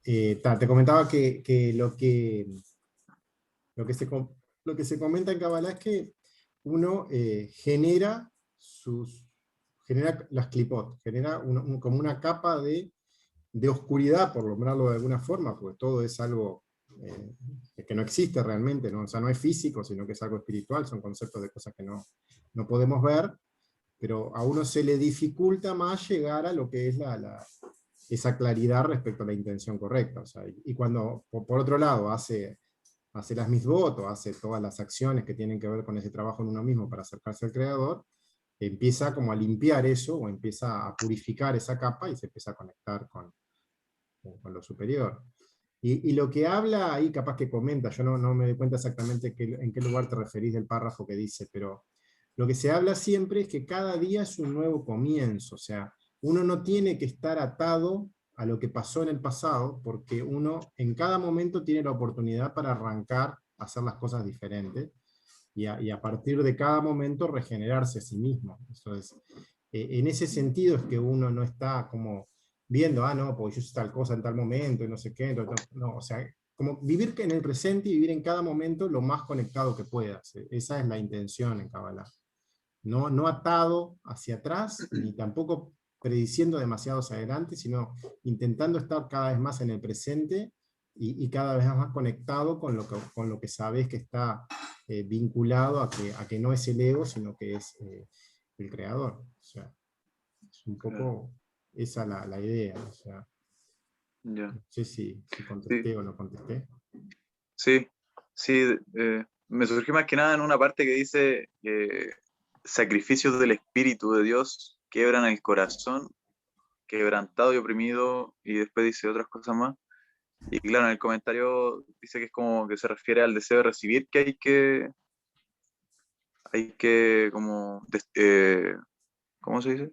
te comentaba que lo que se, lo que se comenta en Kabbalah es que uno genera las clipot, genera como una capa de oscuridad, por nombrarlo de alguna forma, porque todo es algo que no existe realmente, ¿no? O sea, no es físico, sino que es algo espiritual, son conceptos de cosas que no podemos ver, pero a uno se le dificulta más llegar a lo que es esa claridad respecto a la intención correcta. O sea, y cuando, por otro lado, hace las misbot o hace todas las acciones que tienen que ver con ese trabajo en uno mismo para acercarse al creador, empieza como a limpiar eso, o empieza a purificar esa capa y se empieza a conectar con lo superior. Y lo que habla ahí, capaz que comenta, yo no me doy cuenta exactamente en qué lugar te referís del párrafo que dice, pero lo que se habla siempre es que cada día es un nuevo comienzo, o sea, uno no tiene que estar atado a lo que pasó en el pasado, porque uno en cada momento tiene la oportunidad para arrancar a hacer las cosas diferentes, y a partir de cada momento regenerarse a sí mismo. Entonces, en ese sentido es que uno no está como viendo, no, pues yo hice tal cosa en tal momento y no sé qué, entonces, no, o sea, como vivir en el presente y vivir en cada momento lo más conectado que puedas. Esa es la intención en Kabbalah. No atado hacia atrás, ni tampoco prediciendo demasiado hacia adelante, sino intentando estar cada vez más en el presente y cada vez más conectado con lo que sabes que está vinculado a que no es el ego, sino que es el creador. O sea, es un Claro. poco esa la idea. O sea, Ya. no sé si Sí, contesté o no contesté. sí, sí. Me surgió más que nada en una parte que dice sacrificios del Espíritu de Dios quiebran el corazón, quebrantado y oprimido, y después dice otras cosas más. Y claro, en el comentario dice que es como que se refiere al deseo de recibir, que hay que como, ¿cómo se dice?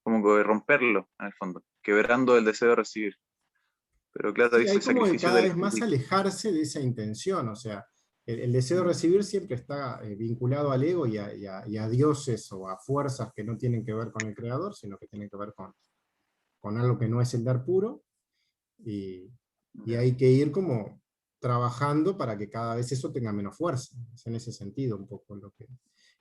Como que romperlo, en el fondo, quebrando el deseo de recibir. Pero claro, Sí, hay dice como de sacrificios cada del vez más Espíritu. alejarse de esa intención, o sea, el deseo de Mm, recibir siempre está vinculado al ego y a dioses o a fuerzas que no tienen que ver con el creador, sino que tienen que ver con algo que no es el dar puro, y, y ya, hay que ir como trabajando para que cada vez eso tenga menos fuerza. Es en ese sentido un poco lo que...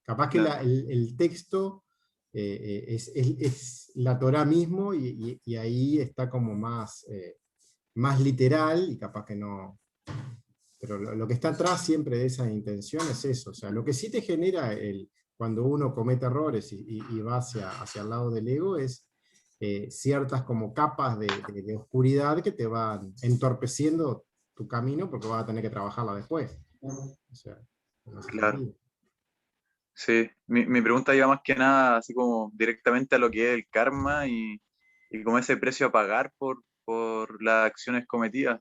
Capaz que claro, el texto es la Torá mismo y ahí está como más literal y capaz que no... Pero lo que está atrás siempre de esa intención es eso. O sea, lo que sí te genera cuando uno comete errores y va hacia el lado del ego es ciertas como capas de oscuridad que te van entorpeciendo tu camino porque vas a tener que trabajarla después. O sea, en ese claro. sentido. Sí, mi pregunta iba más que nada así como directamente a lo que es el karma y como ese precio a pagar por las acciones cometidas.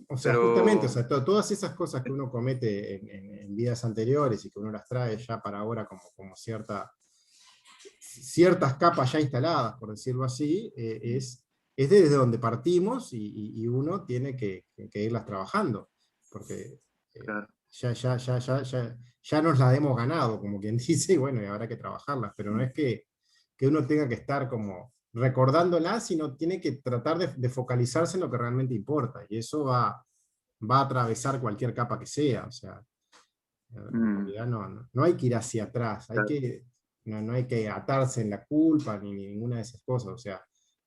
O sea, justamente, o Pero, sea, todas esas cosas que uno comete en vidas anteriores y que uno las trae ya para ahora como ciertas capas ya instaladas, por decirlo así, es desde donde partimos y uno tiene que irlas trabajando, porque claro, ya nos la hemos ganado, como quien dice, y bueno, y habrá que trabajarlas, pero no es que uno tenga que estar como recordándolas, sino tiene que tratar de focalizarse en lo que realmente importa, y eso va a atravesar cualquier capa que sea, o sea, en mm, realidad no hay que ir hacia atrás, claro, no hay que atarse en la culpa ni ninguna de esas cosas. O sea,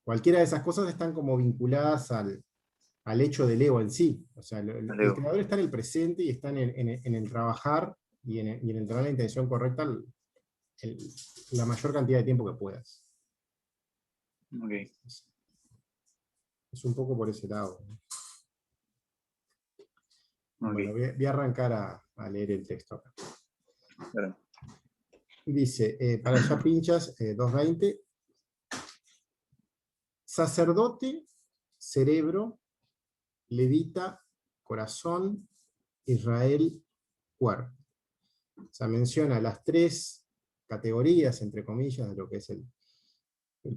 cualquiera de esas cosas están como vinculadas al hecho del ego en sí. O sea, el Leo. creador está en el presente y está en el trabajar y en el tener la intención correcta el- la mayor cantidad de tiempo que puedas. Ok, Es un poco por ese lado, ¿no? Bueno, ok, voy a arrancar a leer el texto acá. claro. Dice, para allá pinchas, 220, sacerdote, cerebro, levita, corazón, Israel, cuerpo. O sea, menciona las tres categorías, entre comillas, de lo que es el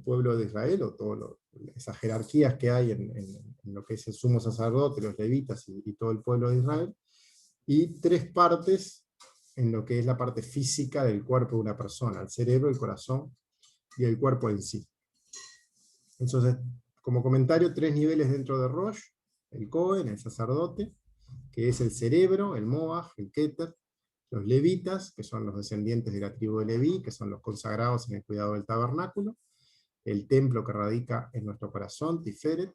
pueblo de Israel, o todas esas jerarquías que hay en lo que es el sumo sacerdote, los levitas y todo el pueblo de Israel, y tres partes en lo que es la parte física del cuerpo de una persona, el cerebro, el corazón y el cuerpo en sí. Entonces, como comentario, 3 niveles dentro de Rosh: el Cohen, el sacerdote, que es el cerebro, el Moaj, el Keter; los levitas, que son los descendientes de la tribu de Leví, que son los consagrados en el cuidado del tabernáculo; el templo que radica en nuestro corazón, Tiferet,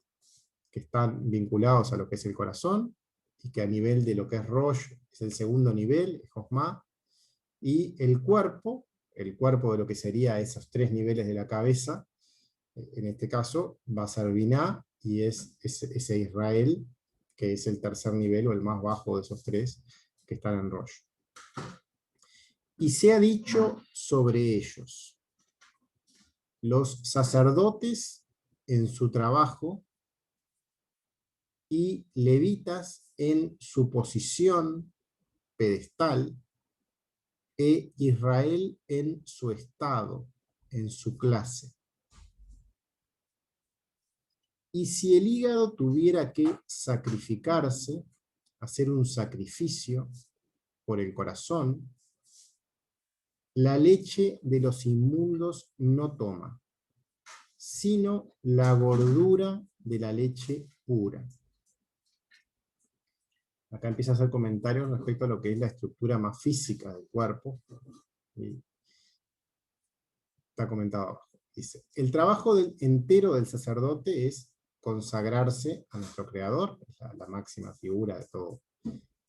que están vinculados a lo que es el corazón, y que a nivel de lo que es Rosh es el segundo nivel, Josma; y el cuerpo de lo que sería esos 3 niveles de la cabeza, en este caso va a ser Binah, y es ese Israel, que es el tercer nivel o el más bajo de esos 3 que están en Rosh. Y se ha dicho sobre ellos: los sacerdotes en su trabajo, y levitas en su posición pedestal, e Israel en su estado, en su clase. Y si el hígado tuviera que sacrificarse, hacer un sacrificio por el corazón, la leche de los inmundos no toma, sino la gordura de la leche pura. Acá empieza a hacer comentarios respecto a lo que es la estructura más física del cuerpo. Y está comentado abajo. Dice: el trabajo entero del sacerdote es consagrarse a nuestro Creador, es la máxima figura de todo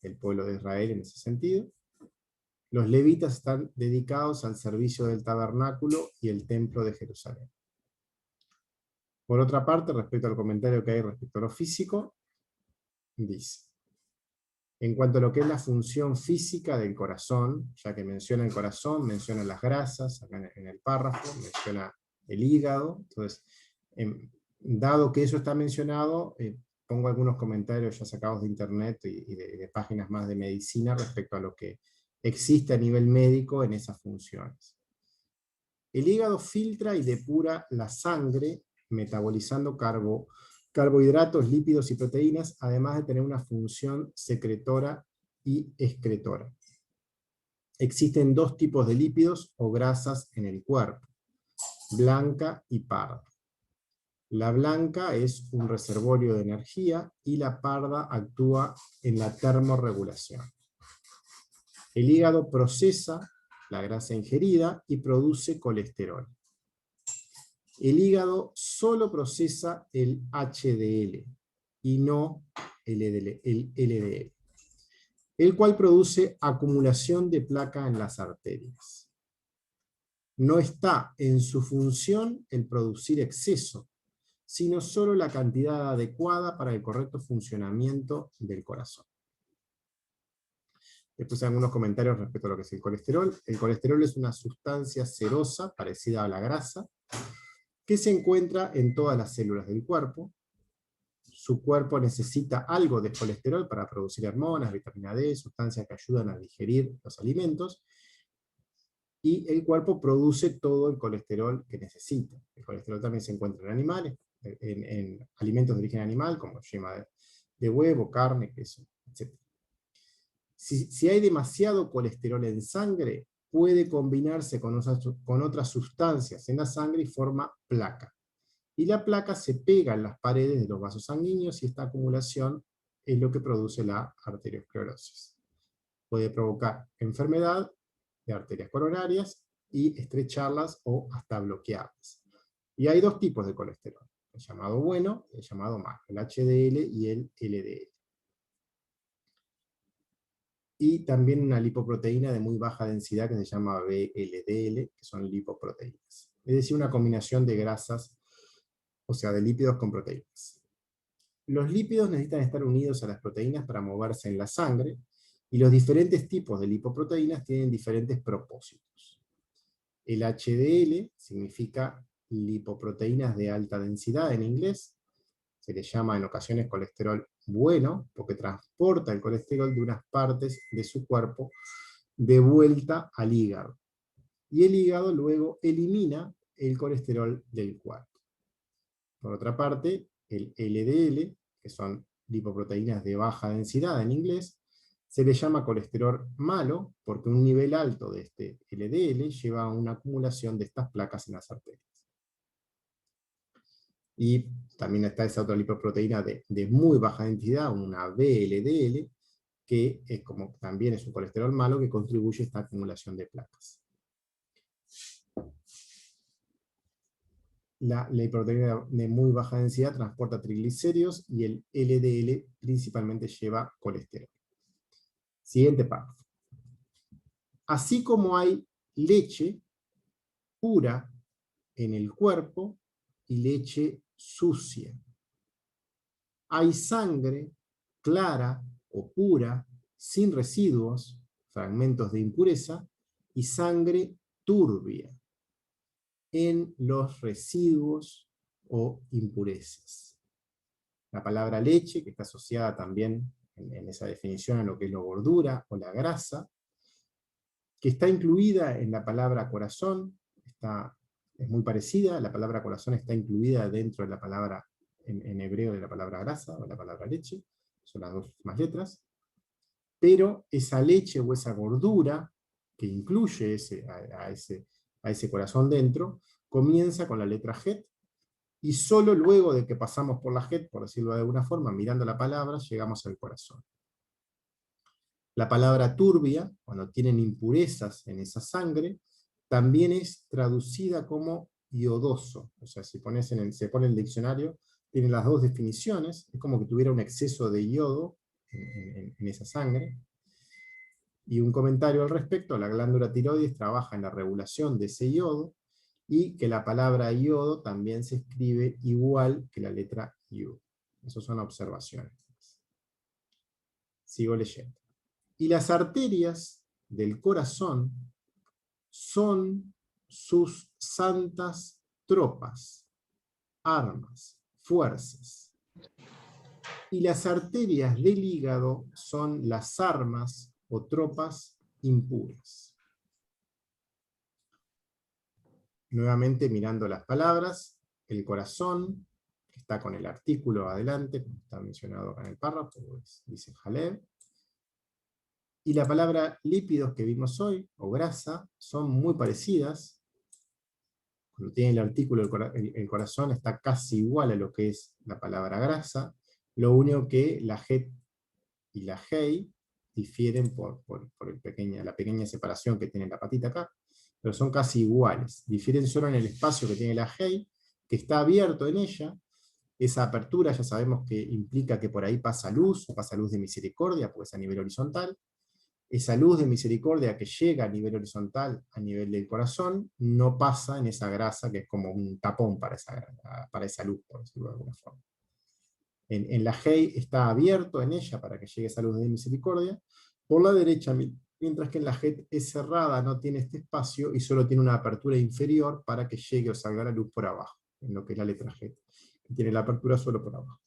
el pueblo de Israel en ese sentido. Los levitas están dedicados al servicio del tabernáculo y el templo de Jerusalén. Por otra parte, respecto al comentario que hay respecto a lo físico, dice: en cuanto a lo que es la función física del corazón, ya que menciona el corazón, menciona las grasas, acá en el párrafo, menciona el hígado. Entonces, dado que eso está mencionado, pongo algunos comentarios ya sacados de internet y de páginas más de medicina respecto a lo que existe a nivel médico en esas funciones. El hígado filtra y depura la sangre, metabolizando carbohidratos, lípidos y proteínas, además de tener una función secretora y excretora. Existen 2 tipos de lípidos o grasas en el cuerpo: blanca y parda. La blanca es un reservorio de energía y la parda actúa en la termorregulación. El hígado procesa la grasa ingerida y produce colesterol. El hígado solo procesa el HDL y no el LDL, el cual produce acumulación de placa en las arterias. No está en su función el producir exceso, sino solo la cantidad adecuada para el correcto funcionamiento del corazón. Después hay algunos comentarios respecto a lo que es el colesterol. El colesterol es una sustancia cerosa parecida a la grasa, que se encuentra en todas las células del cuerpo. Su cuerpo necesita algo de colesterol para producir hormonas, vitamina D, sustancias que ayudan a digerir los alimentos, y el cuerpo produce todo el colesterol que necesita. El colesterol también se encuentra en animales, en alimentos de origen animal, como yema de huevo, carne, queso, etc. Si hay demasiado colesterol en sangre, puede combinarse con otras sustancias en la sangre y forma placa. Y la placa se pega en las paredes de los vasos sanguíneos, y esta acumulación es lo que produce la arteriosclerosis. Puede provocar enfermedad de arterias coronarias y estrecharlas o hasta bloquearlas. Y hay 2 tipos de colesterol: el llamado bueno y el llamado malo, el HDL y el LDL. Y también una lipoproteína de muy baja densidad que se llama VLDL, que son lipoproteínas. Es decir, una combinación de grasas, o sea, de lípidos con proteínas. Los lípidos necesitan estar unidos a las proteínas para moverse en la sangre, y los diferentes tipos de lipoproteínas tienen diferentes propósitos. El HDL significa lipoproteínas de alta densidad en inglés. Se le llama en ocasiones colesterol bueno, porque transporta el colesterol de unas partes de su cuerpo de vuelta al hígado. Y el hígado luego elimina el colesterol del cuerpo. Por otra parte, el LDL, que son lipoproteínas de baja densidad en inglés, se le llama colesterol malo porque un nivel alto de este LDL lleva a una acumulación de estas placas en las arterias. Y también está esa otra lipoproteína de muy baja densidad, una VLDL, que es como, también es un colesterol malo que contribuye a esta acumulación de placas. La lipoproteína de muy baja densidad transporta triglicéridos y el LDL principalmente lleva colesterol. Siguiente párrafo. Así como hay leche pura en el cuerpo y leche sucia, hay sangre clara o pura, sin residuos, fragmentos de impureza, y sangre turbia en los residuos o impurezas. La palabra leche, que está asociada también en esa definición a lo que es la gordura o la grasa, que está incluida en la palabra corazón, es muy parecida, la palabra corazón está incluida dentro de la palabra, en hebreo, de la palabra grasa o la palabra leche, son las dos mismas letras, pero esa leche o esa gordura que incluye a ese corazón dentro, comienza con la letra Het, y solo luego de que pasamos por la Het, por decirlo de alguna forma, mirando la palabra, llegamos al corazón. La palabra turbia, cuando tienen impurezas en esa sangre, también es traducida como iodoso. O sea, si se pone en el diccionario, tiene las dos definiciones, es como que tuviera un exceso de yodo en esa sangre. Y un comentario al respecto: la glándula tiroides trabaja en la regulación de ese yodo, y que la palabra yodo también se escribe igual que la letra Yu. Esas son observaciones. Sigo leyendo. Y las arterias del corazón son sus santas tropas, armas, fuerzas. Y las arterias del hígado son las armas o tropas impuras. Nuevamente mirando las palabras, el corazón, que está con el artículo adelante, como está mencionado acá en el párrafo, pues, dice Jaleb. Y la palabra lípidos que vimos hoy, o grasa, son muy parecidas. Cuando tiene el artículo el corazón está casi igual a lo que es la palabra grasa, lo único que la Het y la Hei difieren por la pequeña separación que tiene la patita acá, pero son casi iguales. Difieren solo en el espacio que tiene la Hei, que está abierto en ella. Esa apertura ya sabemos que implica que por ahí pasa luz de misericordia, pues a nivel horizontal. Esa luz de misericordia que llega a nivel horizontal, a nivel del corazón, no pasa en esa grasa, que es como un tapón para esa luz, por decirlo de alguna forma. En la Hei está abierto en ella para que llegue esa luz de misericordia, por la derecha, mientras que en la Het es cerrada, no tiene este espacio, y solo tiene una apertura inferior para que llegue o salga la luz por abajo, en lo que es la letra Het, que tiene la apertura solo por abajo.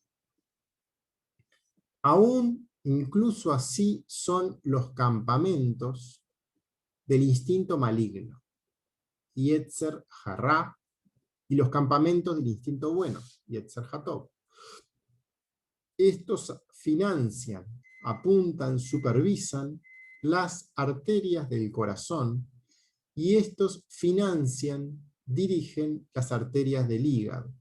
Aún incluso así son los campamentos del instinto maligno, Yetzer Hará, y los campamentos del instinto bueno, Yetzer Hatov. Estos financian, apuntan, supervisan las arterias del corazón, y estos financian, dirigen las arterias del hígado.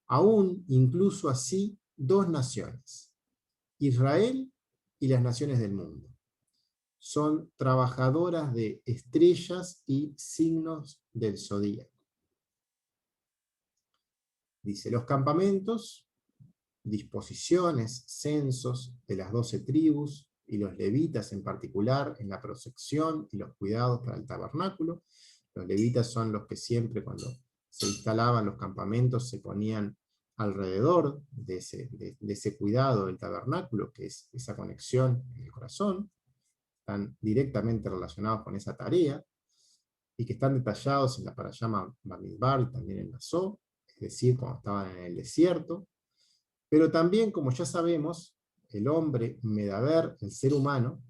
Aún incluso así, dos naciones, Israel y las naciones del mundo, son trabajadoras de estrellas y signos del zodíaco. Dice, los campamentos, disposiciones, censos de las 12 tribus, y los levitas en particular, en la protección y los cuidados para el tabernáculo. Los levitas son los que siempre, cuando se instalaban los campamentos, se ponían alrededor de ese cuidado del tabernáculo, que es esa conexión en el corazón. Están directamente relacionados con esa tarea, y que están detallados en la Parashá Bamidbar y también en la Zo, es decir, cuando estaban en el desierto. Pero también, como ya sabemos, el hombre medaber, el ser humano,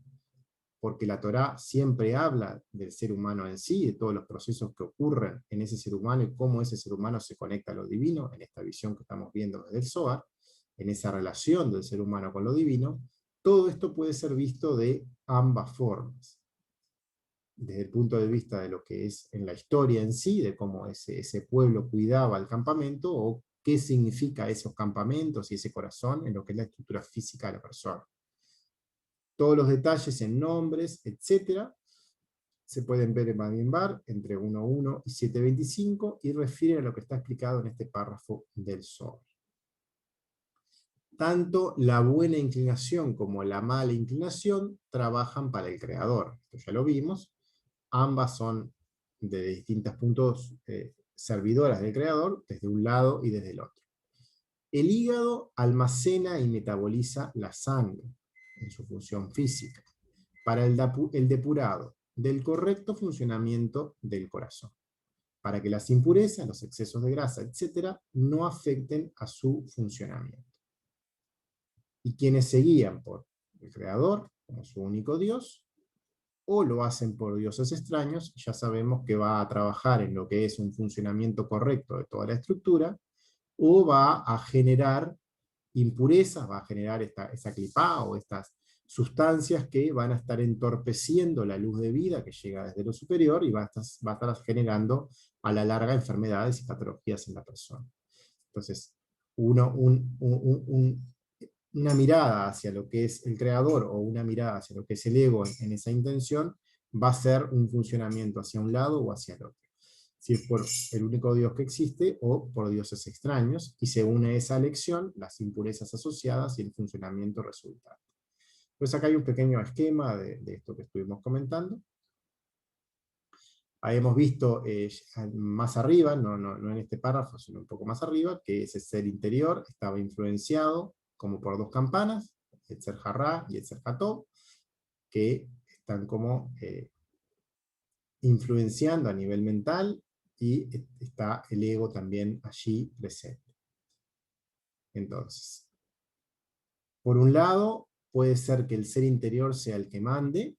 porque la Torá siempre habla del ser humano en sí, de todos los procesos que ocurren en ese ser humano y cómo ese ser humano se conecta a lo divino, en esta visión que estamos viendo desde el Zohar, en esa relación del ser humano con lo divino. Todo esto puede ser visto de ambas formas. Desde el punto de vista de lo que es en la historia en sí, de cómo ese pueblo cuidaba el campamento, o qué significa esos campamentos y ese corazón en lo que es la estructura física de la persona. Todos los detalles en nombres, etc., se pueden ver en Badin-Bar, entre 1.1 y 7.25, y refieren a lo que está explicado en este párrafo del sobre. Tanto la buena inclinación como la mala inclinación trabajan para el creador. Esto ya lo vimos. Ambas son de distintos puntos servidoras del creador, desde un lado y desde el otro. El hígado almacena y metaboliza la sangre en su función física para el depurado del correcto funcionamiento del corazón, para que las impurezas, los excesos de grasa, etc., no afecten a su funcionamiento. Y quienes se guían por el Creador, como su único Dios, o lo hacen por dioses extraños, ya sabemos que va a trabajar en lo que es un funcionamiento correcto de toda la estructura, o va a generar impurezas, va a generar esa clipá o estas sustancias que van a estar entorpeciendo la luz de vida que llega desde lo superior y va a estar generando a la larga enfermedades y patologías en la persona. Entonces, una mirada hacia lo que es el creador o una mirada hacia lo que es el ego en esa intención va a ser un funcionamiento hacia un lado o hacia el otro. Si es por el único Dios que existe o por dioses extraños, y se une esa elección, las impurezas asociadas y el funcionamiento resultante. Pues acá hay un pequeño esquema de esto que estuvimos comentando. Ahí hemos visto más arriba, no en este párrafo, sino un poco más arriba, que ese ser interior estaba influenciado como por dos campanas, Yetzer Hará y Yetzer Hatov, que están como influenciando a nivel mental, y está el ego también allí presente. Entonces, por un lado, puede ser que el ser interior sea el que mande,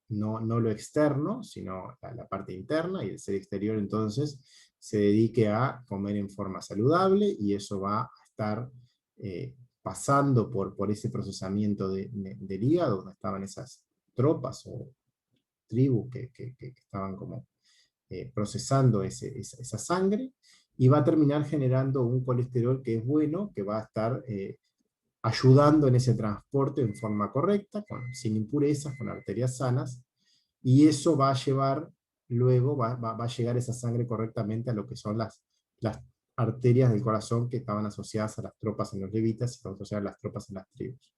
no lo externo, sino la parte interna, y el ser exterior entonces se dedique a comer en forma saludable, y eso va a estar pasando por ese procesamiento del hígado, donde estaban esas tropas o tribus que estaban como procesando esa sangre, y va a terminar generando un colesterol que es bueno, que va a estar ayudando en ese transporte en forma correcta, sin impurezas, con arterias sanas, y eso va a llevar, luego va a llegar esa sangre correctamente a lo que son las arterias del corazón que estaban asociadas a las tropas en los levitas y estaban asociadas a las tropas en las tribus.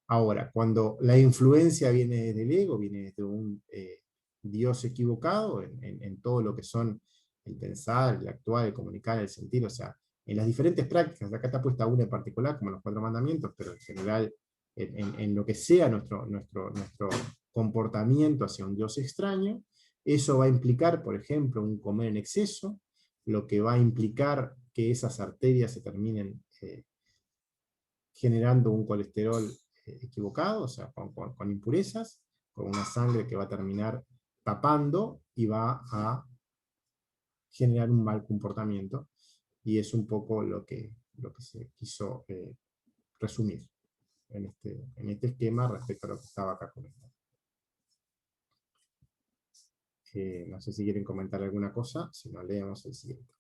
Ahora, cuando la influencia viene desde el ego, viene desde un Dios equivocado en todo lo que son el pensar, el actuar, el comunicar, el sentir, o sea, en las diferentes prácticas, acá está puesta una en particular, como los 4 mandamientos, pero en general, en lo que sea nuestro comportamiento hacia un Dios extraño, eso va a implicar, por ejemplo, un comer en exceso, lo que va a implicar que esas arterias se terminen generando un colesterol equivocado, o sea, con impurezas, con una sangre que va a terminar tapando y va a generar un mal comportamiento, y es un poco lo que se quiso resumir en este esquema respecto a lo que estaba acá comentando. No sé si quieren comentar alguna cosa, si no leemos el siguiente.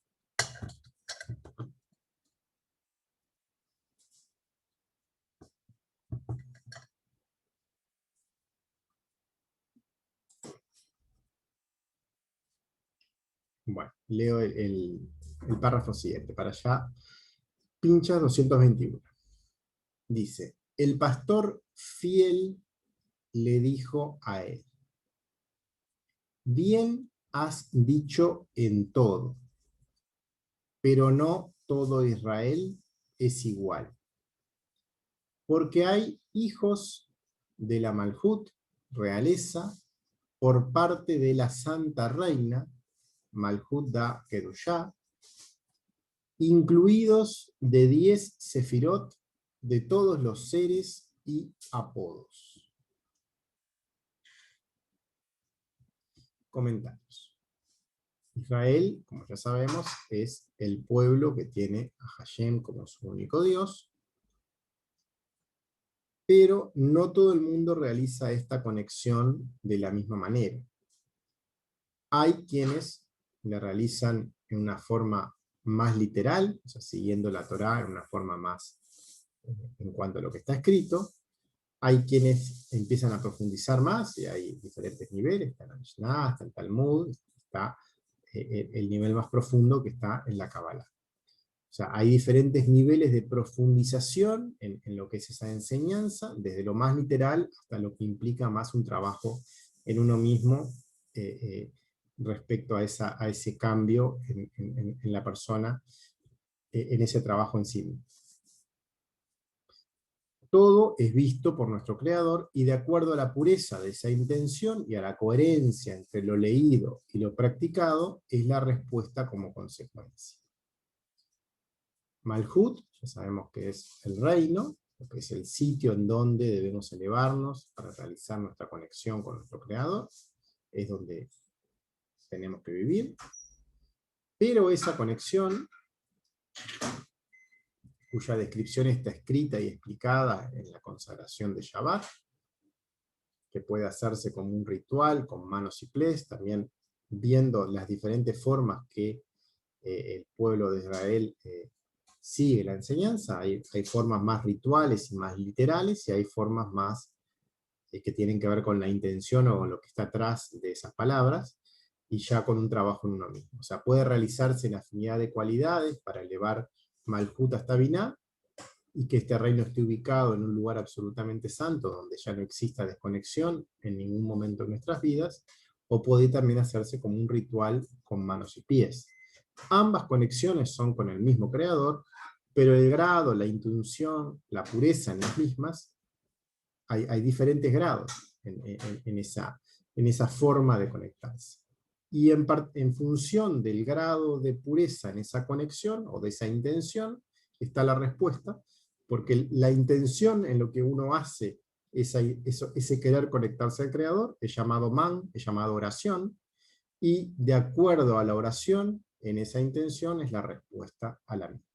Bueno, leo el párrafo siguiente, para allá, pincha 221. Dice, el pastor fiel le dijo a él, bien has dicho en todo, pero no todo Israel es igual, porque hay hijos de la Malhut, realeza, por parte de la Santa Reina, Malhut da Kerushá, incluidos de 10 sefirot de todos los seres y apodos. Comentarios. Israel, como ya sabemos, es el pueblo que tiene a Hashem como su único Dios, pero no todo el mundo realiza esta conexión de la misma manera. Hay quienes la realizan en una forma más literal, o sea, siguiendo la Torá en una forma más en cuanto a lo que está escrito. Hay quienes empiezan a profundizar más, y hay diferentes niveles, está la Mishnah, está el Talmud, está el nivel más profundo que está en la Kabbalah. O sea, hay diferentes niveles de profundización en lo que es esa enseñanza, desde lo más literal hasta lo que implica más un trabajo en uno mismo, respecto a ese cambio en la persona, en ese trabajo en sí mismo. Todo es visto por nuestro Creador, y de acuerdo a la pureza de esa intención y a la coherencia entre lo leído y lo practicado, es la respuesta como consecuencia. Malhut, ya sabemos que es el reino, que es el sitio en donde debemos elevarnos para realizar nuestra conexión con nuestro Creador, es donde tenemos que vivir, pero esa conexión, cuya descripción está escrita y explicada en la consagración de Shabbat, que puede hacerse como un ritual, con manos y pies, también viendo las diferentes formas que el pueblo de Israel sigue la enseñanza. Hay formas más rituales y más literales, y hay formas más que tienen que ver con la intención o lo que está atrás de esas palabras, y ya con un trabajo en uno mismo. O sea, puede realizarse en afinidad de cualidades para elevar Malhut hasta Binah, y que este reino esté ubicado en un lugar absolutamente santo, donde ya no exista desconexión en ningún momento de nuestras vidas, o puede también hacerse como un ritual con manos y pies. Ambas conexiones son con el mismo Creador, pero el grado, la intención, la pureza en las mismas, hay diferentes grados en esa forma de conectarse. Y en función del grado de pureza en esa conexión, o de esa intención, está la respuesta, porque la intención en lo que uno hace, ese querer conectarse al Creador, es llamado man, es llamado oración, y de acuerdo a la oración, en esa intención es la respuesta a la misma.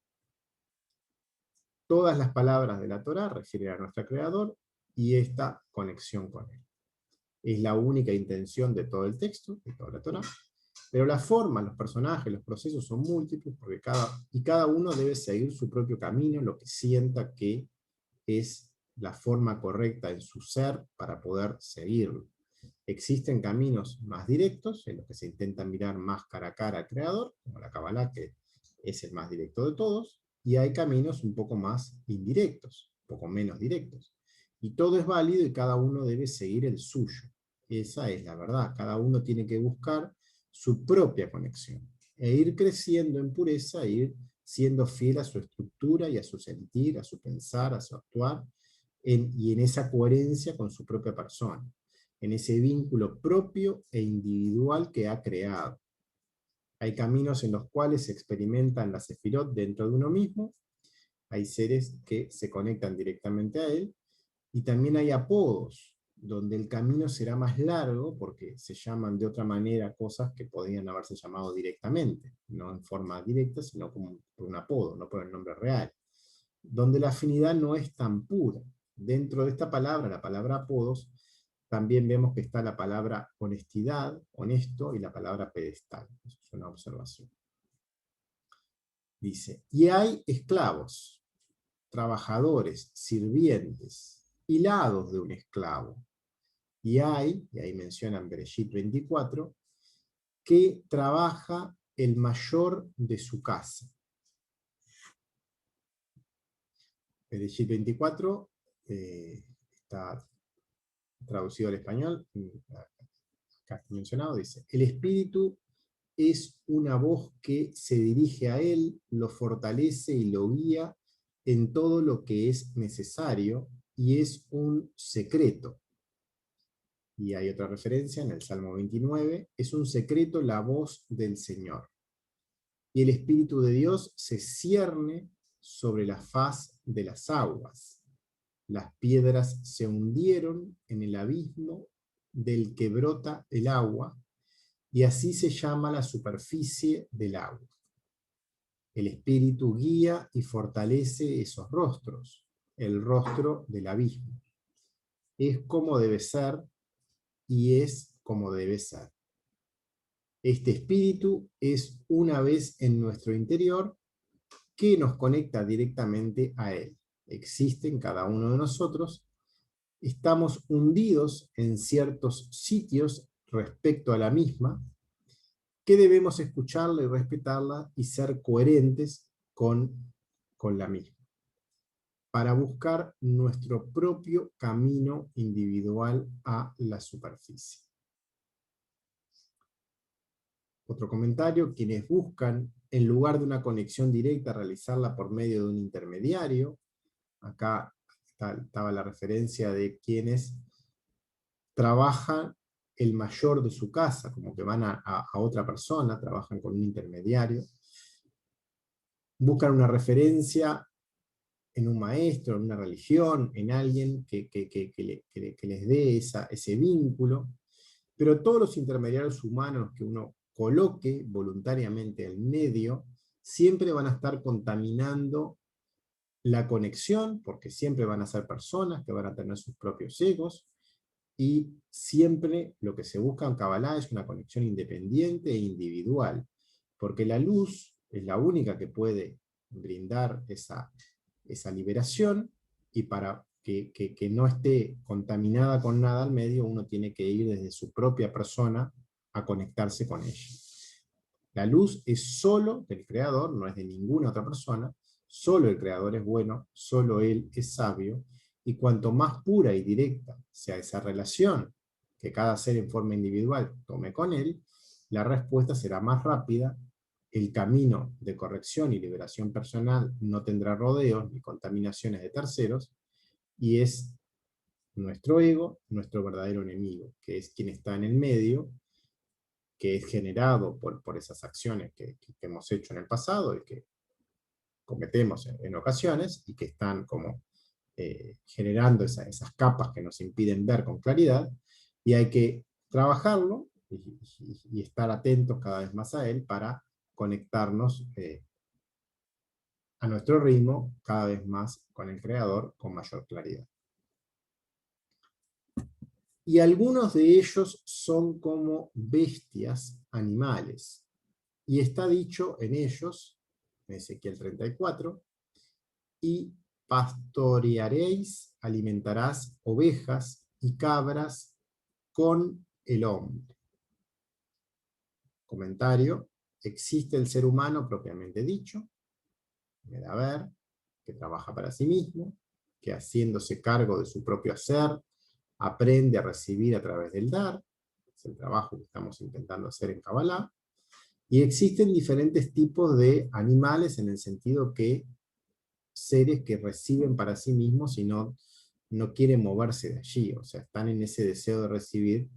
Todas las palabras de la Torá refieren a nuestro Creador y esta conexión con Él. Es la única intención de todo el texto, de toda la Torá, pero la forma, los personajes, los procesos son múltiples, porque cada uno debe seguir su propio camino, lo que sienta que es la forma correcta en su ser para poder seguirlo. Existen caminos más directos, en los que se intenta mirar más cara a cara al Creador, como la Kabbalah, que es el más directo de todos, y hay caminos un poco más indirectos, un poco menos directos. Y todo es válido, y cada uno debe seguir el suyo. Esa es la verdad. Cada uno tiene que buscar su propia conexión, e ir creciendo en pureza, e ir siendo fiel a su estructura y a su sentir, a su pensar, a su actuar, y en esa coherencia con su propia persona, en ese vínculo propio e individual que ha creado. Hay caminos en los cuales se experimentan las sefirot dentro de uno mismo, hay seres que se conectan directamente a él, y también hay apodos, donde el camino será más largo, porque se llaman de otra manera cosas que podrían haberse llamado directamente, no en forma directa, sino como por un apodo, no por el nombre real, donde la afinidad no es tan pura. Dentro de esta palabra, la palabra apodos, también vemos que está la palabra honestidad, honesto, y la palabra pedestal. Eso es una observación. Dice, y hay esclavos, trabajadores, sirvientes, hilados de un esclavo. Y ahí mencionan Bereshit 24, que trabaja el mayor de su casa. Bereshit 24 está traducido al español, acá está mencionado, dice, el espíritu es una voz que se dirige a él, lo fortalece y lo guía en todo lo que es necesario, y es un secreto. Y hay otra referencia en el Salmo 29, es un secreto la voz del Señor. Y el Espíritu de Dios se cierne sobre la faz de las aguas. Las piedras se hundieron en el abismo del que brota el agua, y así se llama la superficie del agua. El Espíritu guía y fortalece esos rostros, el rostro del abismo. Es como debe ser, y es como debe ser. Este espíritu es una vez en nuestro interior que nos conecta directamente a él. Existe en cada uno de nosotros. Estamos hundidos en ciertos sitios respecto a la misma, que debemos escucharla y respetarla y ser coherentes con la misma, para buscar nuestro propio camino individual a la superficie. Otro comentario: quienes buscan, en lugar de una conexión directa, realizarla por medio de un intermediario. Acá estaba la referencia de quienes trabajan el mayor de su casa, como que van a otra persona, trabajan con un intermediario. Buscan una referencia en un maestro, en una religión, en alguien que les dé ese vínculo, pero todos los intermediarios humanos que uno coloque voluntariamente en medio, siempre van a estar contaminando la conexión, porque siempre van a ser personas que van a tener sus propios egos, y siempre lo que se busca en Kabbalah es una conexión independiente e individual, porque la luz es la única que puede brindar esa liberación, y para que no esté contaminada con nada al medio, uno tiene que ir desde su propia persona a conectarse con ella. La luz es solo del Creador, no es de ninguna otra persona, solo el Creador es bueno, solo Él es sabio, y cuanto más pura y directa sea esa relación que cada ser en forma individual tome con Él, la respuesta será más rápida, el camino de corrección y liberación personal no tendrá rodeos ni contaminaciones de terceros, y es nuestro ego nuestro verdadero enemigo, que es quien está en el medio, que es generado por esas acciones que hemos hecho en el pasado y que cometemos en ocasiones, y que están como generando esas capas que nos impiden ver con claridad, y hay que trabajarlo y estar atentos cada vez más a él para conectarnos a nuestro ritmo cada vez más con el Creador con mayor claridad. Y algunos de ellos son como bestias, animales, y está dicho en ellos, en Ezequiel 34, y pastorearéis, alimentarás ovejas y cabras con el hombre. Comentario: existe el ser humano propiamente dicho, el haber, que trabaja para sí mismo, que haciéndose cargo de su propio hacer, aprende a recibir a través del dar, es el trabajo que estamos intentando hacer en Kabbalah, y existen diferentes tipos de animales en el sentido que seres que reciben para sí mismos y no quieren moverse de allí, o sea, están en ese deseo de recibir,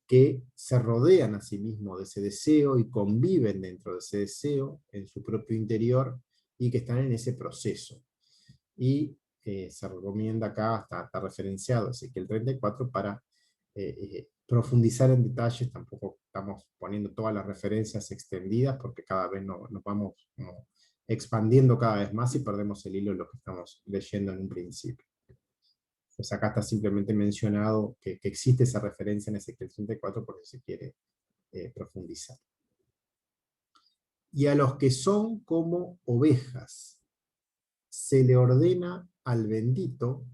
que se rodean a sí mismos de ese deseo y conviven dentro de ese deseo en su propio interior, y que están en ese proceso. Y se recomienda acá, está referenciado Ezequiel 34 para profundizar en detalles. Tampoco estamos poniendo todas las referencias extendidas, porque cada vez nos vamos expandiendo cada vez más y perdemos el hilo de lo que estamos leyendo en un principio. Pues acá está simplemente mencionado que existe esa referencia en Ezequiel 34 porque se quiere profundizar. Y a los que son como ovejas, se le ordena al bendito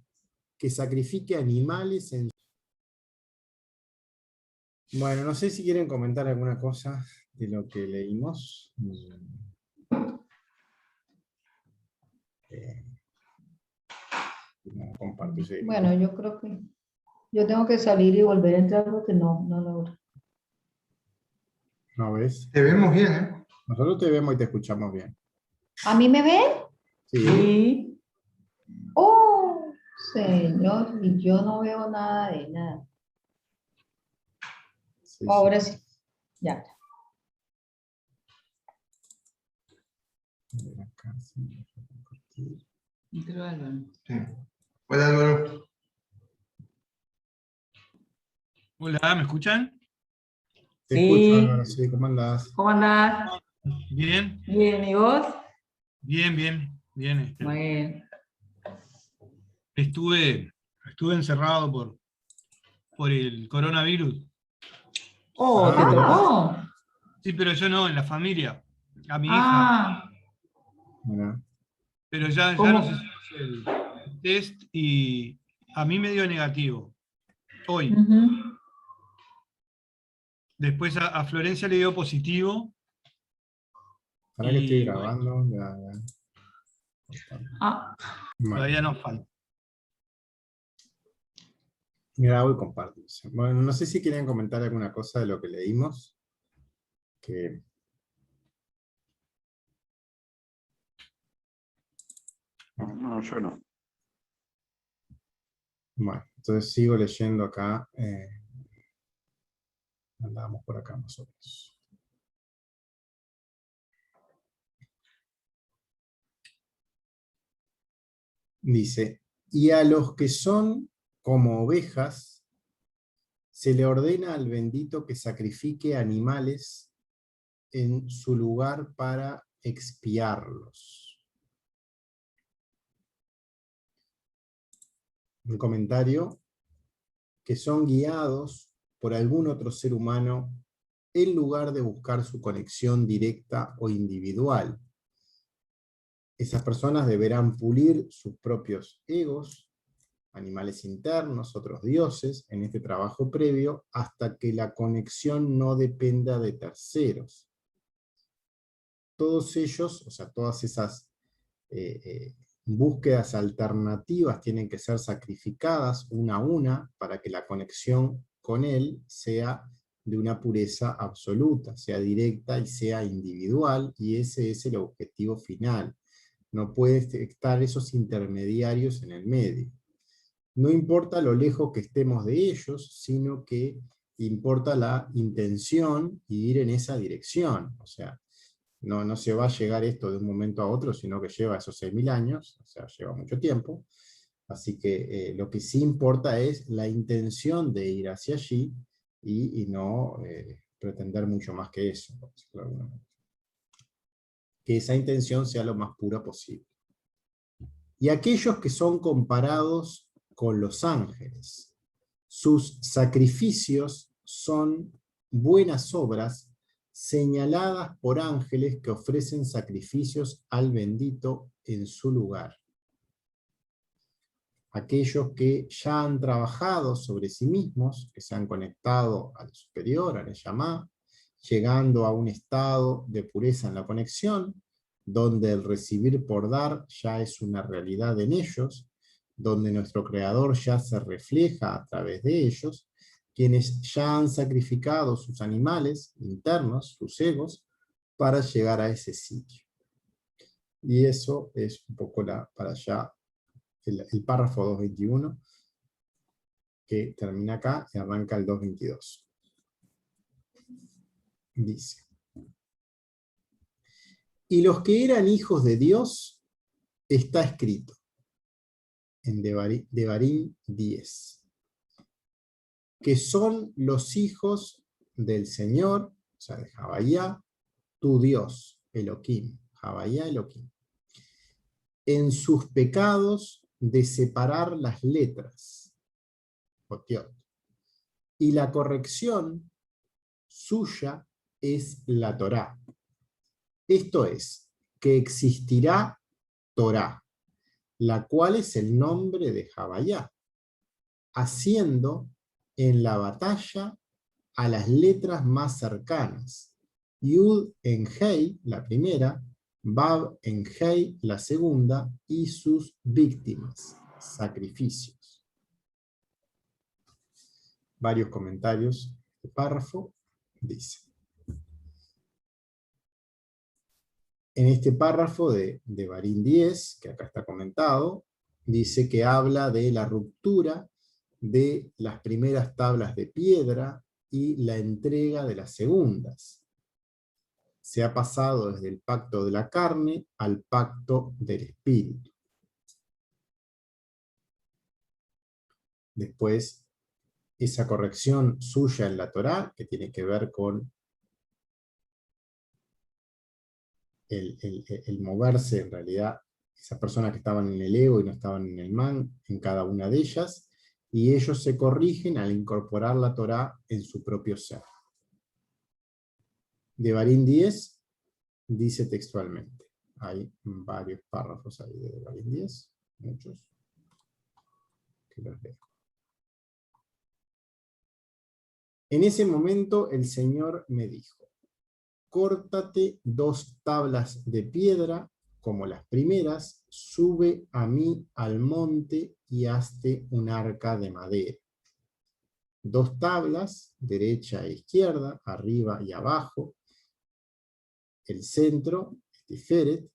que sacrifique animales en... Bueno, no sé si quieren comentar alguna cosa de lo que leímos. No comparto ese... Bueno, yo creo que yo tengo que salir y volver a entrar porque no logro. ¿No ves? Te vemos bien, ¿eh? Nosotros te vemos y te escuchamos bien. ¿A mí me ven? Sí. Sí. Oh, señor, y yo no veo nada de nada. Sí, Ahora sí. sí, ya. A ver acá, sí, voy a compartir. Entró Álvaro. Sí. Hola, Álvaro. Hola, ¿me escuchan? Te Sí. escucho, Álvaro, sí, ¿cómo andás? ¿Cómo andás? Bien, Bien, ¿y vos? bien, bien, bien. Muy bien. Estuve encerrado por el coronavirus. Oh, ¿te Ah, tocó? Sí, pero yo no, en la familia. A mi hija. Ah, Mirá. Pero ya ¿cómo? no sé si hice el test y a mí me dio negativo. Hoy. Ujú. Después a Florencia le dio positivo Para que estoy y bueno, grabando. Ya. Ah, Bueno, todavía nos falta. grabo y comparto. Bueno, no sé si quieren comentar alguna cosa de lo que leímos. Que, No, yo no. bueno, entonces sigo leyendo acá. Andábamos por acá más o menos. Dice, y a los que son como ovejas, se le ordena al bendito que sacrifique animales en su lugar para expiarlos. Un comentario, que son guiados por algún otro ser humano en lugar de buscar su conexión directa o individual. Esas personas deberán pulir sus propios egos, animales internos, otros dioses, en este trabajo previo, hasta que la conexión no dependa de terceros. Todos ellos, o sea, todas esas búsquedas alternativas tienen que ser sacrificadas una a una para que la conexión con él sea de una pureza absoluta, sea directa y sea individual, y ese es el objetivo final. No puede estar esos intermediarios en el medio. No importa lo lejos que estemos de ellos, sino que importa la intención y ir en esa dirección. O sea, no se va a llegar esto de un momento a otro, sino que lleva esos 6.000 años, o sea, lleva mucho tiempo. Así que lo que sí importa es la intención de ir hacia allí y no pretender mucho más que eso. Que esa intención sea lo más pura posible. Y aquellos que son comparados con los ángeles, sus sacrificios son buenas obras señaladas por ángeles que ofrecen sacrificios al bendito en su lugar. Aquellos que ya han trabajado sobre sí mismos, que se han conectado al superior, al Neyamá, llegando a un estado de pureza en la conexión, donde el recibir por dar ya es una realidad en ellos, donde nuestro Creador ya se refleja a través de ellos, quienes ya han sacrificado sus animales internos, sus egos, para llegar a ese sitio. Y eso es un poco para allá el párrafo 221, que termina acá y arranca el 222. Dice, y los que eran hijos de Dios, está escrito en Devarim 10, que son los hijos del Señor, o sea, de Jaballá, tu Dios, Elohim, Jaballá Elohim, en sus pecados de separar las letras, Otiot, y la corrección suya es la Torá. Esto es, que existirá Torá, la cual es el nombre de Jaballá, haciendo en la batalla a las letras más cercanas. Yud en Hei, la primera, Bab en Hei, la segunda, y sus víctimas, sacrificios. Varios comentarios. El párrafo dice, en este párrafo de Devarim 10, que acá está comentado, dice que habla de la ruptura de las primeras tablas de piedra y la entrega de las segundas. Se ha pasado desde el pacto de la carne al pacto del espíritu. Después, esa corrección suya en la Torá, que tiene que ver con el moverse, en realidad, esas personas que estaban en el ego y no estaban en el man, en cada una de ellas, y ellos se corrigen al incorporar la Torá en su propio ser. Devarim 10 dice textualmente. Hay varios párrafos ahí de Devarim 10, muchos, que los leo. En ese momento el Señor me dijo: córtate 2 tablas de piedra como las primeras, sube a mí al monte y hazte un arca de madera. 2 tablas, derecha e izquierda, arriba y abajo. El centro, Tiferet.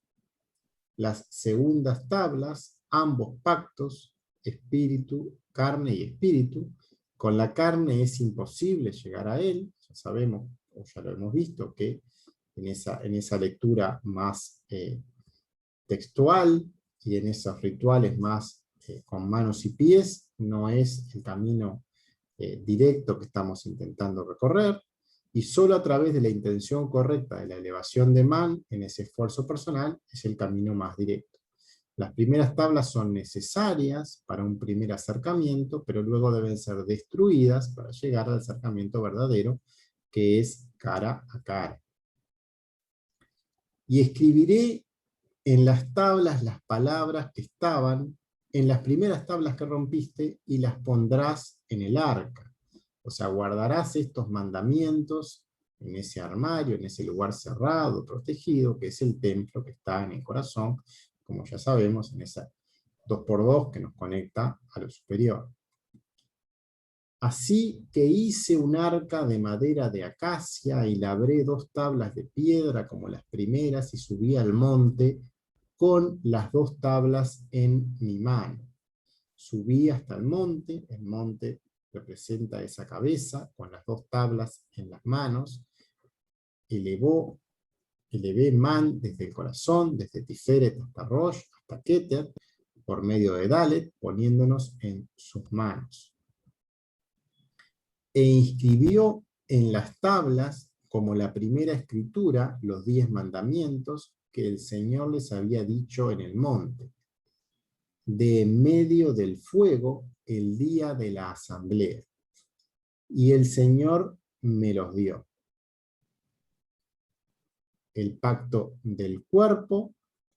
Las segundas tablas, ambos pactos, espíritu, carne y espíritu. Con la carne es imposible llegar a él, ya sabemos, o ya lo hemos visto, que en esa lectura más textual y en esos rituales más con manos y pies, no es el camino directo que estamos intentando recorrer, y solo a través de la intención correcta de la elevación de Man en ese esfuerzo personal es el camino más directo. Las primeras tablas son necesarias para un primer acercamiento, pero luego deben ser destruidas para llegar al acercamiento verdadero, que es cara a cara. Y escribiré en las tablas las palabras que estaban en las primeras tablas que rompiste y las pondrás en el arca. O sea, guardarás estos mandamientos en ese armario, en ese lugar cerrado, protegido, que es el templo que está en el corazón, como ya sabemos, en esa 2x2 que nos conecta a lo superior. Así que hice un arca de madera de acacia y labré 2 tablas de piedra como las primeras y subí al monte con las 2 tablas en mi mano. Subí hasta el monte representa esa cabeza con las 2 tablas en las manos. Elevé Man desde el corazón, desde Tiferet hasta Rosh, hasta Keter, por medio de Dalet, poniéndonos en sus manos. E inscribió en las tablas, como la primera escritura, los 10 mandamientos que el Señor les había dicho en el monte, de en medio del fuego, el día de la asamblea. Y el Señor me los dio. El pacto del cuerpo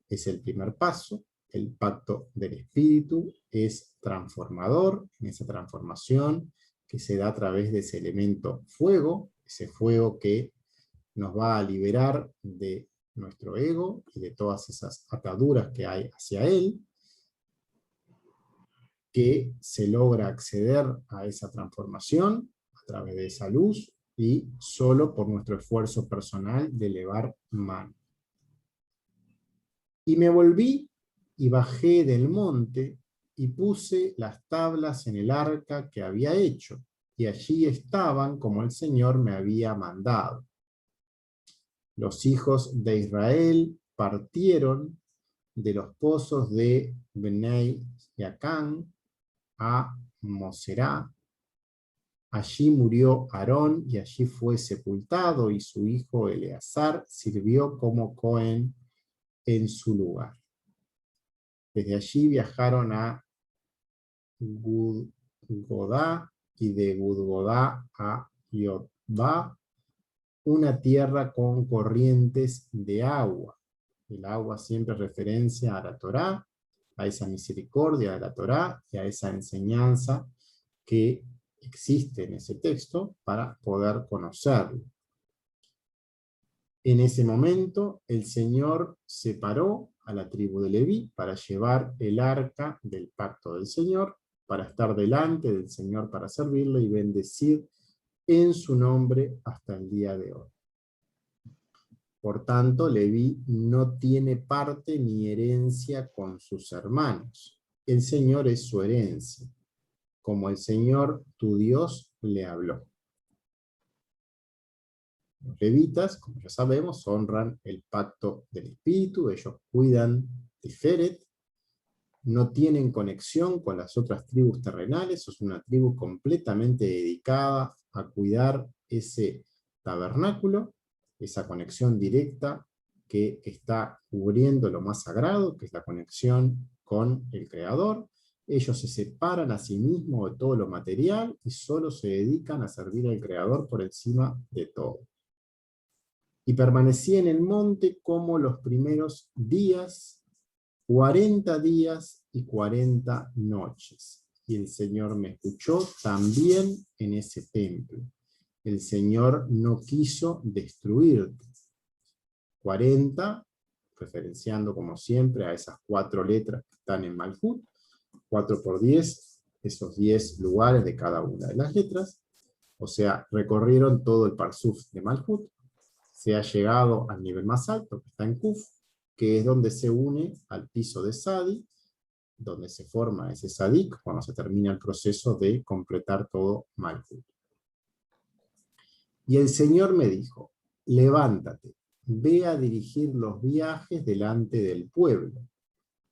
es el primer paso. El pacto del espíritu es transformador, en esa transformación que se da a través de ese elemento fuego, ese fuego que nos va a liberar de nuestro ego y de todas esas ataduras que hay hacia él, que se logra acceder a esa transformación a través de esa luz y solo por nuestro esfuerzo personal de elevar Man. Y me volví y bajé del monte y puse las tablas en el arca que había hecho, y allí estaban como el Señor me había mandado. Los hijos de Israel partieron de los pozos de Benei Yacán a Moserá. Allí murió Aarón y allí fue sepultado, y su hijo Eleazar sirvió como Cohen en su lugar. Desde allí viajaron a Gudgodá y de Gudgodá a Yotba, una tierra con corrientes de agua. El agua siempre es referencia a la Torá, a esa misericordia de la Torá y a esa enseñanza que existe en ese texto para poder conocerlo. En ese momento el Señor separó a la tribu de Leví para llevar el arca del pacto del Señor, para estar delante del Señor para servirle y bendecir en su nombre hasta el día de hoy. Por tanto, Leví no tiene parte ni herencia con sus hermanos. El Señor es su herencia, como el Señor tu Dios le habló. Los levitas, como ya sabemos, honran el pacto del espíritu, ellos cuidan Tiferet, no tienen conexión con las otras tribus terrenales, es una tribu completamente dedicada a cuidar ese tabernáculo, esa conexión directa que está cubriendo lo más sagrado, que es la conexión con el Creador. Ellos se separan a sí mismos de todo lo material y solo se dedican a servir al Creador por encima de todo. Y permanecí en el monte como los primeros días, 40 días y 40 noches. Y el Señor me escuchó también en ese templo. El Señor no quiso destruirte. 40, referenciando como siempre a esas 4 letras que están en Malhut, 4 por 10, esos 10 lugares de cada una de las letras, o sea, recorrieron todo el Parsuf de Malhut, se ha llegado al nivel más alto, que está en Kuf, que es donde se une al piso de Sadi, donde se forma ese Sadik, cuando se termina el proceso de completar todo Malhut. Y el Señor me dijo, levántate, ve a dirigir los viajes delante del pueblo,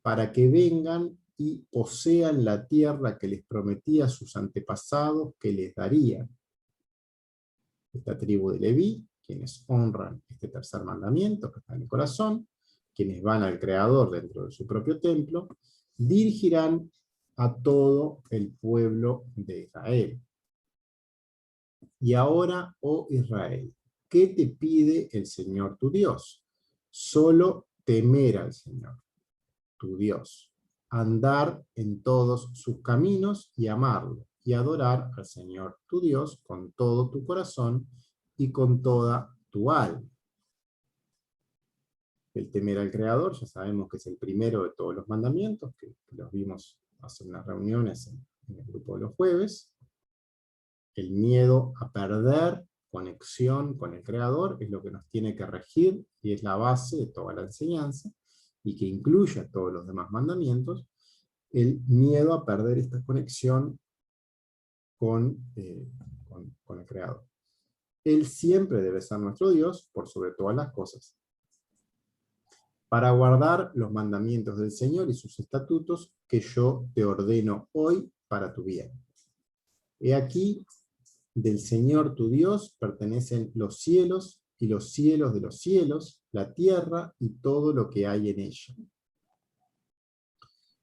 para que vengan y posean la tierra que les prometí a sus antepasados que les darían. Esta tribu de Leví, quienes honran este tercer mandamiento que está en el corazón, quienes van al Creador dentro de su propio templo, dirigirán a todo el pueblo de Israel. Y ahora, oh Israel, ¿qué te pide el Señor tu Dios? Solo temer al Señor tu Dios, andar en todos sus caminos y amarlo, y adorar al Señor tu Dios con todo tu corazón y con toda tu alma. El temer al Creador, ya sabemos que es el primero de todos los mandamientos, que los vimos hace unas reuniones en el grupo de los jueves. El miedo a perder conexión con el Creador es lo que nos tiene que regir y es la base de toda la enseñanza, y que incluye a todos los demás mandamientos, el miedo a perder esta conexión con el Creador. Él siempre debe ser nuestro Dios, por sobre todas las cosas. Para guardar los mandamientos del Señor y sus estatutos que yo te ordeno hoy para tu bien. He aquí, del Señor tu Dios pertenecen los cielos y los cielos de los cielos, la tierra y todo lo que hay en ella.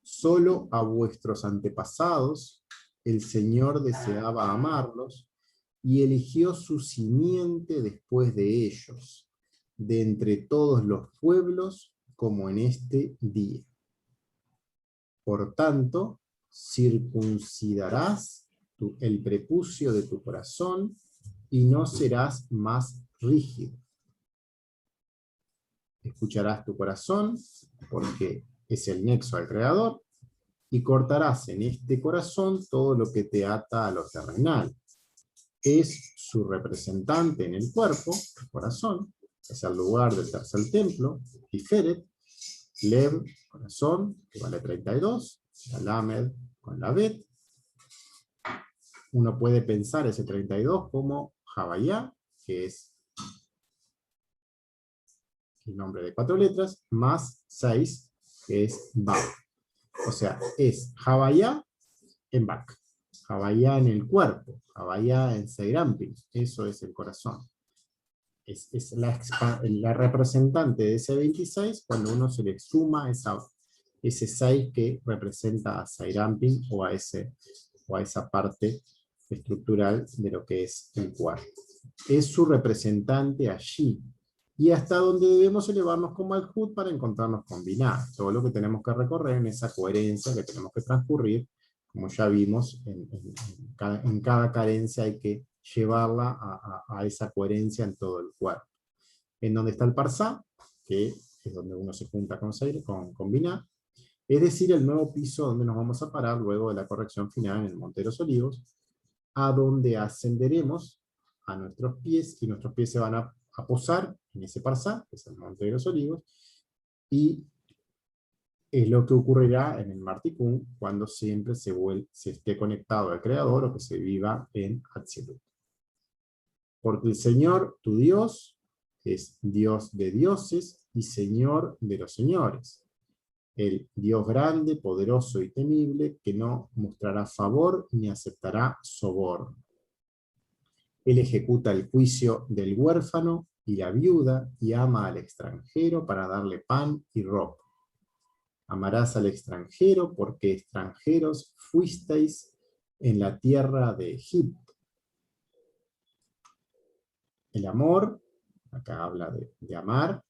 Solo a vuestros antepasados el Señor deseaba amarlos y eligió su simiente después de ellos, de entre todos los pueblos como en este día. Por tanto, circuncidarás el prepucio de tu corazón y no serás más rígido. Escucharás tu corazón, porque es el nexo al Creador, y cortarás en este corazón todo lo que te ata a lo terrenal. Es su representante en el cuerpo, el corazón, es el lugar del tercer templo, Tiferet, Lev, corazón, que vale 32, la Lamed con la Bet. Uno puede pensar ese 32 como Havayá, que es el nombre de 4 letras, más 6, que es Bak. O sea, es Havayá en Bak, Havayá en el cuerpo, Havayá en Seirampin, eso es el corazón. Es la representante de ese 26 cuando uno se le suma ese 6 que representa a Seirampin o a esa parte estructural de lo que es el cuerpo. Es su representante allí. Y hasta donde debemos elevarnos con Malhut para encontrarnos con Binah. Todo lo que tenemos que recorrer en esa coherencia que tenemos que transcurrir, como ya vimos, en cada carencia hay que llevarla a esa coherencia en todo el cuerpo. En donde está el Parsá, que es donde uno se junta con Binah, es decir, el nuevo piso donde nos vamos a parar luego de la corrección final en el Monte de los Olivos, a donde ascenderemos a nuestros pies, y nuestros pies se van a posar en ese Parsá, que es el Monte de los Olivos, y es lo que ocurrirá en el Martikún cuando siempre se esté conectado al Creador o que se viva en Atzilut. Porque el Señor, tu Dios, es Dios de dioses y Señor de los señores. El Dios grande, poderoso y temible, que no mostrará favor ni aceptará soborno. Él ejecuta el juicio del huérfano y la viuda y ama al extranjero para darle pan y ropa. Amarás al extranjero porque extranjeros fuisteis en la tierra de Egipto. El amor acá habla de amar,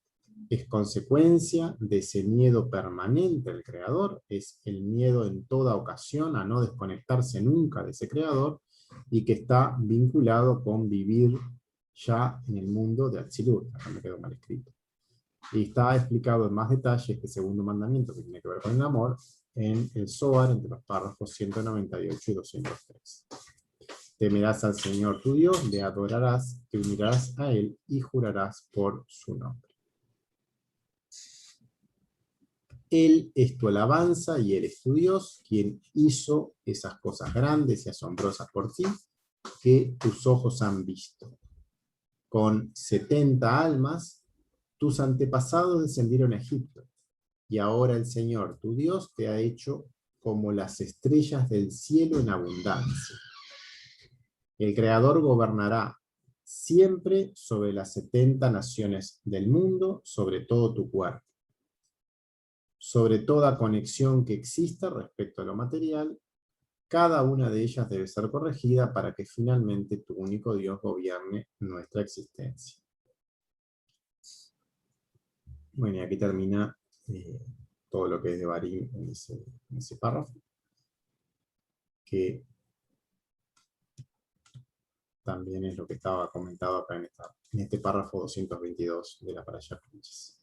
es consecuencia de ese miedo permanente del creador, es el miedo en toda ocasión a no desconectarse nunca de ese creador, y que está vinculado con vivir ya en el mundo de Atzilut. Acá me quedó mal escrito. Y está explicado en más detalle este segundo mandamiento que tiene que ver con el amor en el Zohar, entre los párrafos 198 y 203. Temerás al Señor tu Dios, le adorarás, te unirás a Él y jurarás por su nombre. Él es tu alabanza y Él es tu Dios, quien hizo esas cosas grandes y asombrosas por ti, que tus ojos han visto. Con 70 almas, tus antepasados descendieron a Egipto, y ahora el Señor, tu Dios, te ha hecho como las estrellas del cielo en abundancia. El Creador gobernará siempre sobre las 70 naciones del mundo, sobre todo tu cuerpo. Sobre toda conexión que exista respecto a lo material, cada una de ellas debe ser corregida para que finalmente tu único Dios gobierne nuestra existencia. Bueno, y aquí termina todo lo que es de Barim en ese párrafo, que también es lo que estaba comentado acá en este párrafo 222 de la Parashá Pinchas.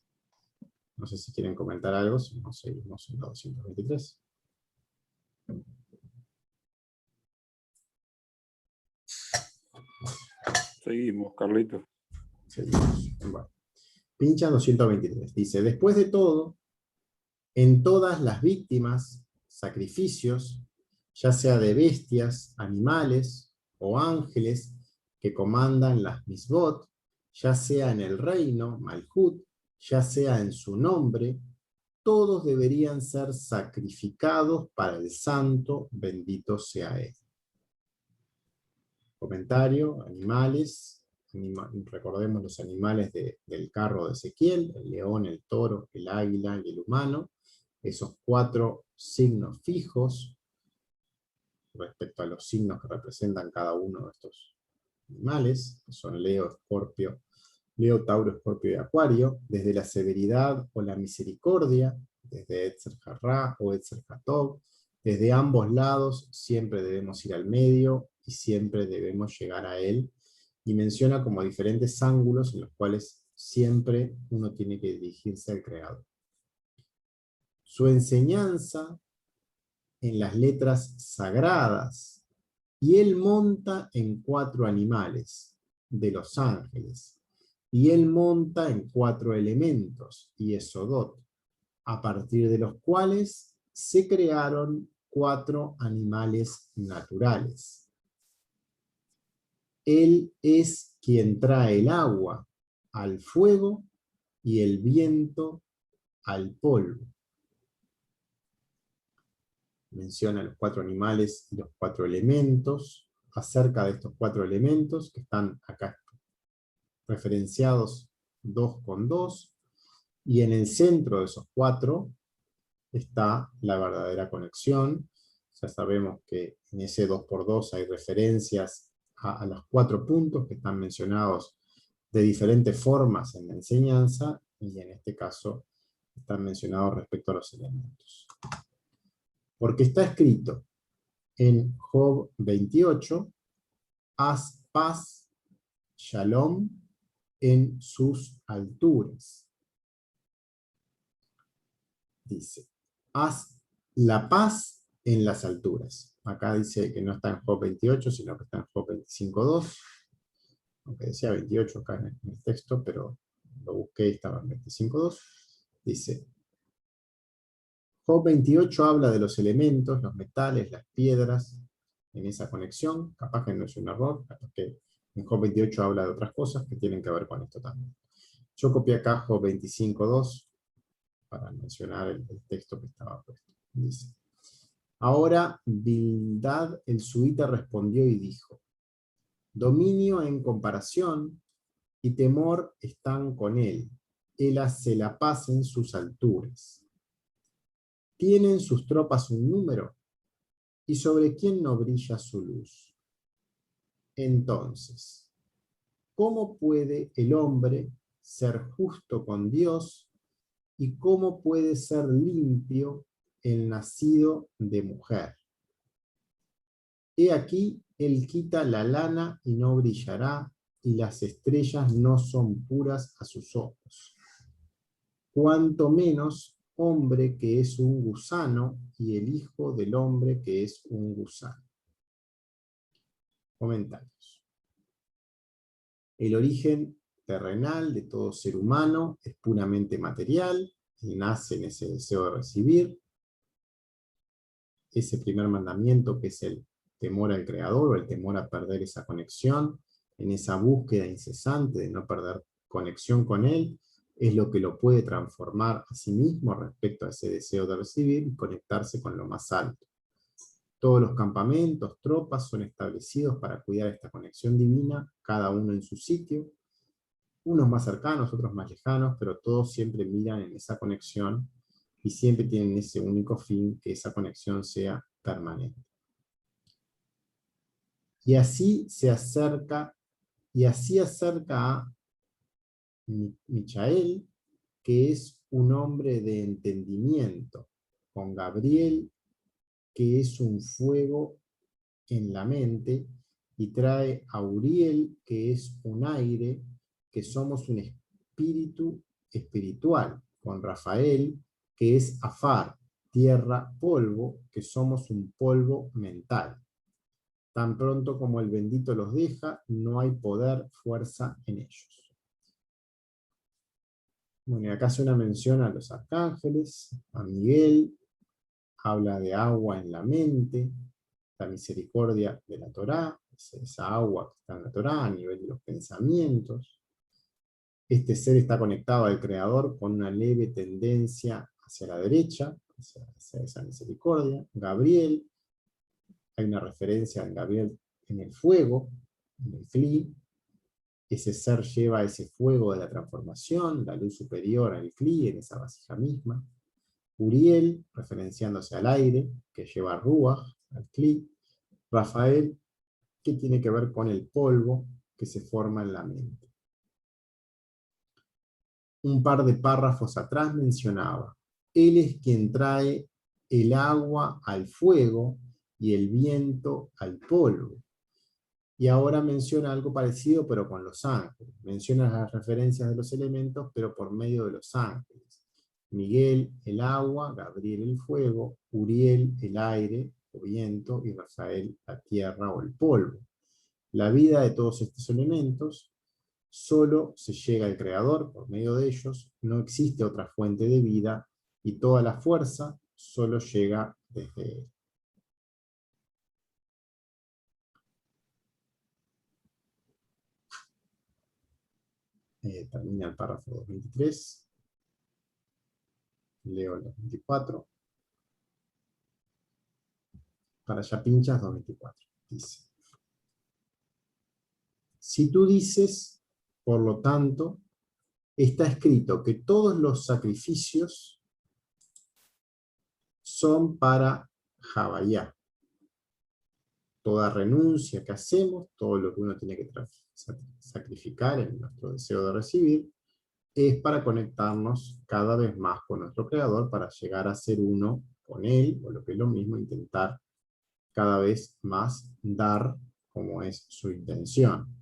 No sé si quieren comentar algo, si no seguimos en la 223. Seguimos, Carlito. Seguimos. Bueno. Pincha 223. Dice, después de todo, en todas las víctimas, sacrificios, ya sea de bestias, animales o ángeles que comandan las misbot, ya sea en el reino, Malhut, ya sea en su nombre, todos deberían ser sacrificados para el santo, bendito sea él. Comentario, animales, recordemos los animales del carro de Ezequiel, el león, el toro, el águila y el humano, esos 4 signos fijos respecto a los signos que representan cada uno de estos animales, que son Leo, Tauro, Escorpio y Acuario, desde la severidad o la misericordia, desde Etzer Hará o Etzer Hatov, desde ambos lados siempre debemos ir al medio y siempre debemos llegar a él, y menciona como diferentes ángulos en los cuales siempre uno tiene que dirigirse al Creador. Su enseñanza en las letras sagradas, y él monta en 4 animales de los ángeles, y él monta en 4 elementos, y Esodot, a partir de los cuales se crearon 4 animales naturales. Él es quien trae el agua al fuego y el viento al polvo. Menciona los 4 animales y los 4 elementos. Acerca de estos 4 elementos que están acá referenciados 2 con 2, y en el centro de esos 4 está la verdadera conexión. Ya sabemos que en ese 2x2 hay referencias a los 4 puntos que están mencionados de diferentes formas en la enseñanza, y en este caso están mencionados respecto a los elementos. Porque está escrito en Job 28, haz paz, shalom, en sus alturas. Dice, haz la paz en las alturas. Acá dice que no está en Job 28, sino que está en Job 25.2. Aunque decía 28 acá en el texto, pero lo busqué y estaba en 25.2. Dice, Job 28 habla de los elementos, los metales, las piedras, en esa conexión. Capaz que no es un error, capaz que en Job 28 habla de otras cosas que tienen que ver con esto también. Yo copié acá Job 25.2 para mencionar el texto que estaba puesto. Dice, ahora Bildad el suita respondió y dijo, dominio en comparación y temor están con él. Él hace la paz en sus alturas. ¿Tienen sus tropas un número? ¿Y sobre quién no brilla su luz? Entonces, ¿cómo puede el hombre ser justo con Dios y cómo puede ser limpio el nacido de mujer? He aquí, él quita la lana y no brillará, y las estrellas no son puras a sus ojos. Cuanto menos hombre que es un gusano, y el hijo del hombre que es un gusano. Comentarios. El origen terrenal de todo ser humano es puramente material, y nace en ese deseo de recibir. Ese primer mandamiento, que es el temor al Creador, o el temor a perder esa conexión, en esa búsqueda incesante de no perder conexión con Él, es lo que lo puede transformar a sí mismo respecto a ese deseo de recibir y conectarse con lo más alto. Todos los campamentos, tropas, son establecidos para cuidar esta conexión divina, cada uno en su sitio, unos más cercanos, otros más lejanos, pero todos siempre miran en esa conexión y siempre tienen ese único fin, que esa conexión sea permanente. Y así se acerca, a Michael, que es un hombre de entendimiento, con Gabriel, que es un fuego en la mente, y trae a Uriel, que es un aire, que somos un espíritu espiritual, con Rafael, que es Afar, tierra, polvo, que somos un polvo mental. Tan pronto como el bendito los deja, no hay poder, fuerza en ellos. Bueno, y acá hace una mención a los arcángeles, a Miguel, habla de agua en la mente, la misericordia de la Torá, esa agua que está en la Torá a nivel de los pensamientos. Este ser está conectado al Creador con una leve tendencia hacia la derecha, hacia esa misericordia. Gabriel, hay una referencia en Gabriel en el fuego, en el Kli. Ese ser lleva ese fuego de la transformación, la luz superior al Kli, en esa vasija misma. Uriel, referenciándose al aire, que lleva Ruach, al Kli. Rafael, que tiene que ver con el polvo que se forma en la mente. Un par de párrafos atrás mencionaba: Él es quien trae el agua al fuego y el viento al polvo. Y ahora menciona algo parecido, pero con los ángeles. Menciona las referencias de los elementos, pero por medio de los ángeles. Miguel, el agua; Gabriel, el fuego; Uriel, el aire o viento; y Rafael, la tierra o el polvo. La vida de todos estos elementos solo se llega al Creador por medio de ellos, no existe otra fuente de vida, y toda la fuerza solo llega desde Él. Termina el párrafo 223. Leo el 224. Para allá pinchas 224. Dice: si tú dices, por lo tanto, está escrito que todos los sacrificios son para Javayá. Toda renuncia que hacemos, todo lo que uno tiene que sacrificar en nuestro deseo de recibir, es para conectarnos cada vez más con nuestro Creador, para llegar a ser uno con Él, o lo que es lo mismo, intentar cada vez más dar como es su intención.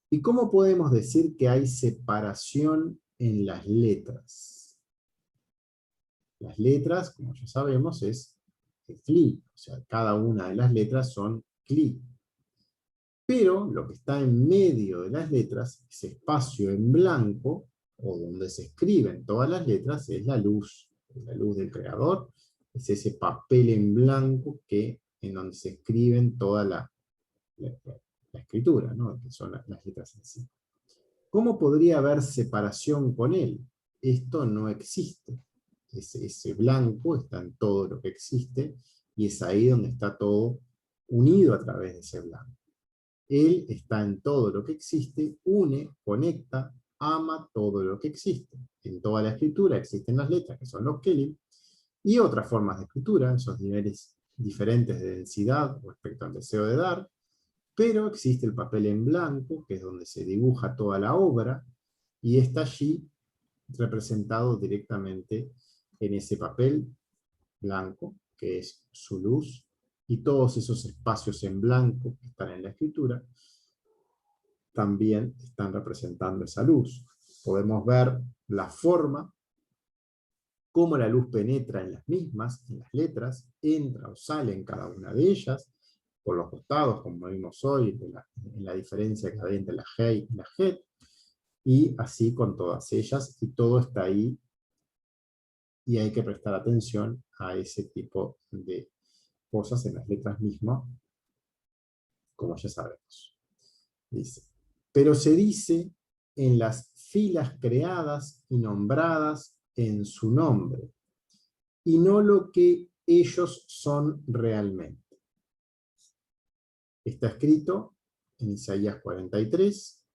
¿Y cómo podemos decir que hay separación en las letras? Las letras, como ya sabemos, es el Kli, o sea, cada una de las letras son Kli. Pero lo que está en medio de las letras, ese espacio en blanco, o donde se escriben todas las letras, es la luz del Creador, es ese papel en blanco en donde se escriben toda la escritura, ¿no? Que son las letras en sí. ¿Cómo podría haber separación con Él? Esto no existe. Ese blanco está en todo lo que existe, y es ahí donde está todo unido a través de ese blanco. Él está en todo lo que existe, une, conecta, ama todo lo que existe. En toda la escritura existen las letras, que son los Kelim, y otras formas de escritura, esos niveles diferentes de densidad respecto al deseo de dar. Pero existe el papel en blanco, que es donde se dibuja toda la obra, y está allí representado directamente en ese papel blanco, que es su luz, y todos esos espacios en blanco que están en la escritura, también están representando esa luz. Podemos ver la forma, cómo la luz penetra en las mismas, en las letras, entra o sale en cada una de ellas, por los costados, como vimos hoy, en la diferencia que hay entre la Hei y la Het, y así con todas ellas, y todo está ahí, y hay que prestar atención a ese tipo de cosas en las letras mismas, como ya sabemos. Dice, pero se dice en las filas creadas y nombradas en su nombre, y no lo que ellos son realmente. Está escrito en Isaías 43,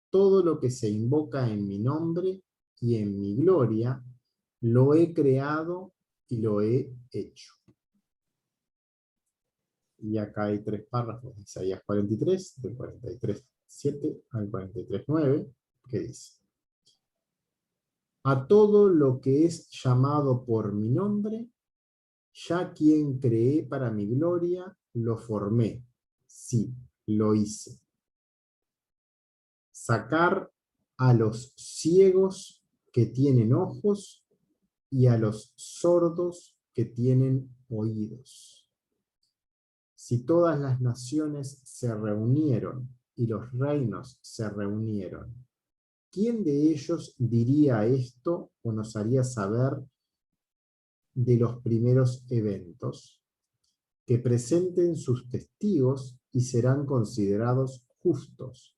todo lo que se invoca en mi nombre y en mi gloria, lo he creado y lo he hecho. Y acá hay 3 párrafos de Isaías 43, del 43.7 al 43.9, que dice: a todo lo que es llamado por mi nombre, ya quien creé para mi gloria, lo formé. Sí, lo hice. Sacar a los ciegos que tienen ojos y a los sordos que tienen oídos. Si todas las naciones se reunieron y los reinos se reunieron, ¿quién de ellos diría esto o nos haría saber de los primeros eventos? Que presenten sus testigos y serán considerados justos,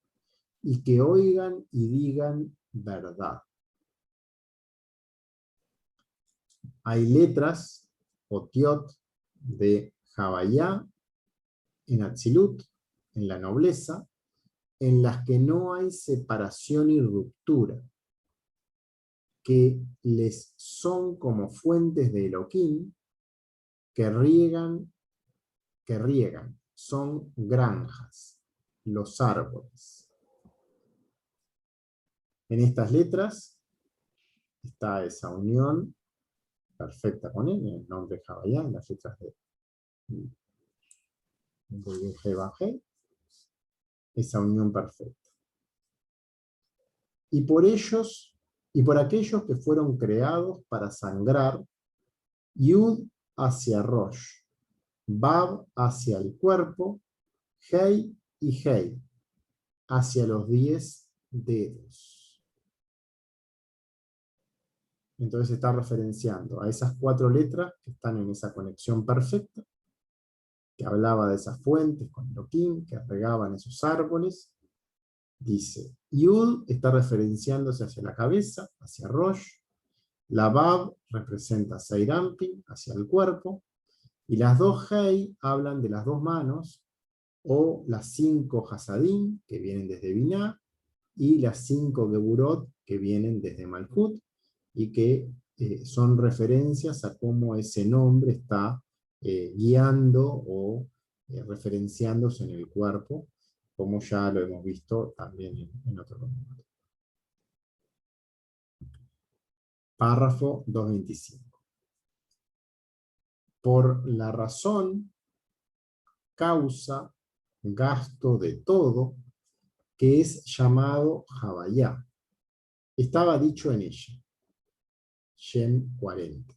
y que oigan y digan verdad. Hay letras, otiot, de Javayá, en Atzilut, en la nobleza, en las que no hay separación y ruptura, que les son como fuentes de Elohim, que riegan, son granjas, los árboles. En estas letras está esa unión perfecta con él, en el nombre de Javayá, en las letras de Evangelio, esa unión perfecta. Y por ellos, y por aquellos que fueron creados para sangrar, Yud hacia Rosh, Bab hacia el cuerpo, Hei y Hei hacia los 10 dedos. Entonces está referenciando a esas 4 letras que están en esa conexión perfecta, que hablaba de esas fuentes con Elohim, que regaban esos árboles. Dice, Yud está referenciándose hacia la cabeza, hacia Rosh, la Bab representa Seirampin, hacia el cuerpo, y las 2 Hei hablan de las 2 manos, o las 5 Hasadim, que vienen desde Binah, y las 5 Geburot, que vienen desde Malkut, y que son referencias a cómo ese nombre está guiando o referenciándose en el cuerpo, como ya lo hemos visto también en otro momento. Párrafo 225. Por la razón, causa, gasto de todo, que es llamado Javayá. Estaba dicho en ella. Shem 40.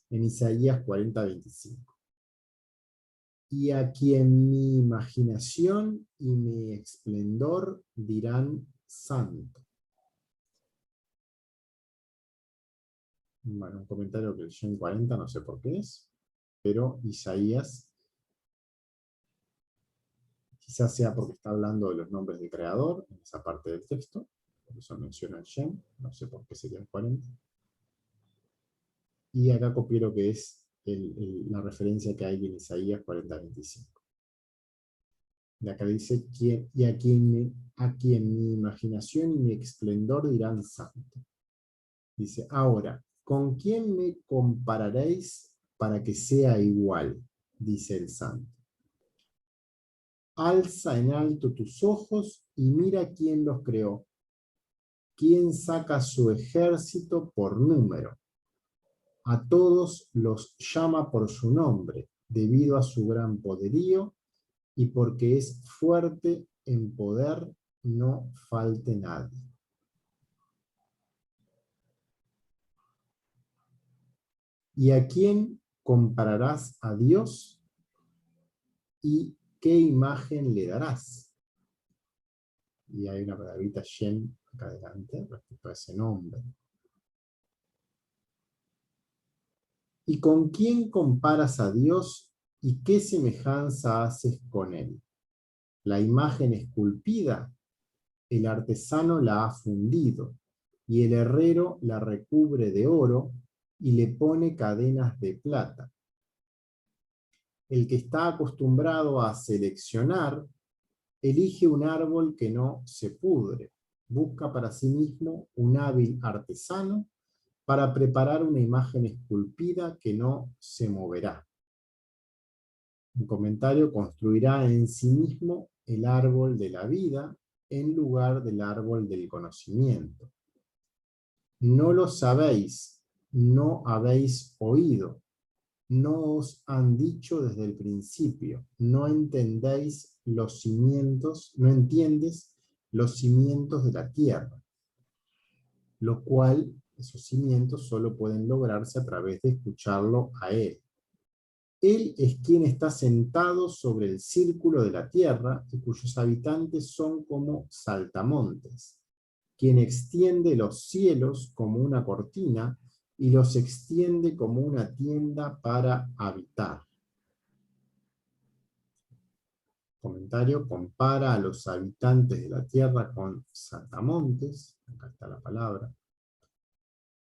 En Isaías 40:25. Y a quien mi imaginación y mi esplendor dirán santo. Bueno, un comentario que leyó en 40, no sé por qué es, pero Isaías, quizás sea porque está hablando de los nombres del creador, en esa parte del texto, por eso menciona el Shem, no sé por qué sería el 40. Y acá copié lo que es la referencia que hay en Isaías 40:25. Y acá dice, y a quien mi imaginación y mi esplendor dirán santo. Dice, ahora, ¿con quién me compararéis para que sea igual? Dice el santo. alza en alto tus ojos y mira quién los creó. ¿Quién saca su ejército por número? A todos los llama por su nombre, debido a su gran poderío, y porque es fuerte en poder, no falte nadie. ¿Y a quién compararás a Dios? ¿Y qué imagen le darás? Y hay una palabrita Shem acá adelante respecto a ese nombre. ¿Y con quién comparas a Dios y qué semejanza haces con él? La imagen esculpida, el artesano la ha fundido, y el herrero la recubre de oro y le pone cadenas de plata. El que está acostumbrado a seleccionar, elige un árbol que no se pudre, busca para sí mismo un hábil artesano para preparar una imagen esculpida que no se moverá. Un comentario: construirá en sí mismo el árbol de la vida en lugar del árbol del conocimiento. No lo sabéis, no habéis oído, no os han dicho desde el principio, no entendéis los cimientos, no entiendes los cimientos de la tierra, lo cual, esos cimientos solo pueden lograrse a través de escucharlo a él. Él es quien está sentado sobre el círculo de la tierra y cuyos habitantes son como saltamontes, quien extiende los cielos como una cortina y los extiende como una tienda para habitar. Comentario: compara a los habitantes de la tierra con saltamontes, acá está la palabra,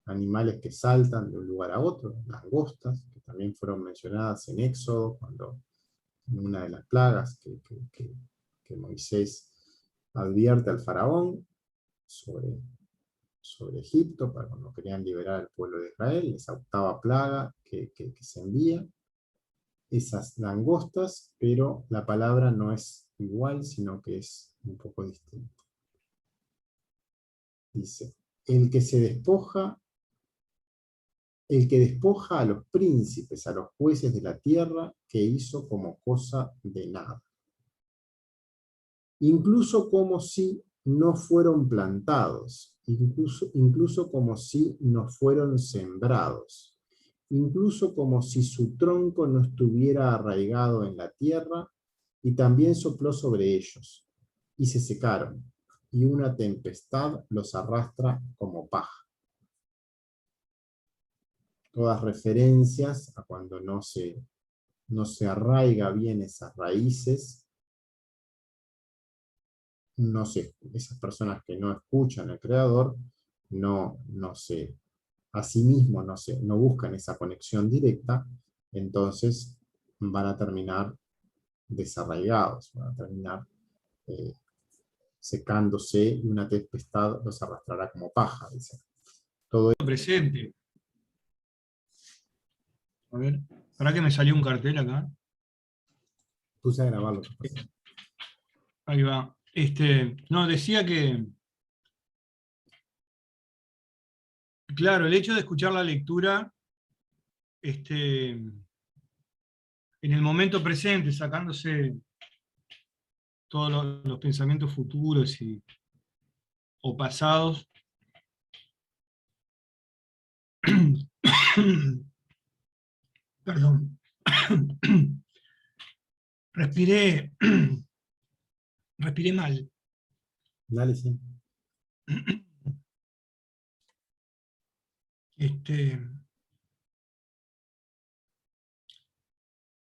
animales que saltan de un lugar a otro, langostas, que también fueron mencionadas en Éxodo, cuando en una de las plagas que Moisés advierte al faraón sobre Egipto, para cuando querían liberar al pueblo de Israel, esa octava plaga que se envía, esas langostas, pero la palabra no es igual, sino que es un poco distinta. Dice: el que despoja a los príncipes, a los jueces de la tierra, que hizo como cosa de nada. Incluso como si no fueron plantados, incluso como si no fueron sembrados, incluso como si su tronco no estuviera arraigado en la tierra, y también sopló sobre ellos, y se secaron, y una tempestad los arrastra como paja. Todas referencias a cuando no se arraiga bien esas raíces, esas personas que no escuchan al Creador, a sí mismos no buscan esa conexión directa, entonces van a terminar desarraigados, van a terminar secándose, y una tempestad los arrastrará como paja, dice. Todo Presente. A ver, ¿para que me salió un cartel acá? puse a grabarlo. Ahí va. No, decía que, claro, el hecho de escuchar la lectura en el momento presente, sacándose todos los pensamientos futuros o pasados, perdón, respiré mal. Dale, sí.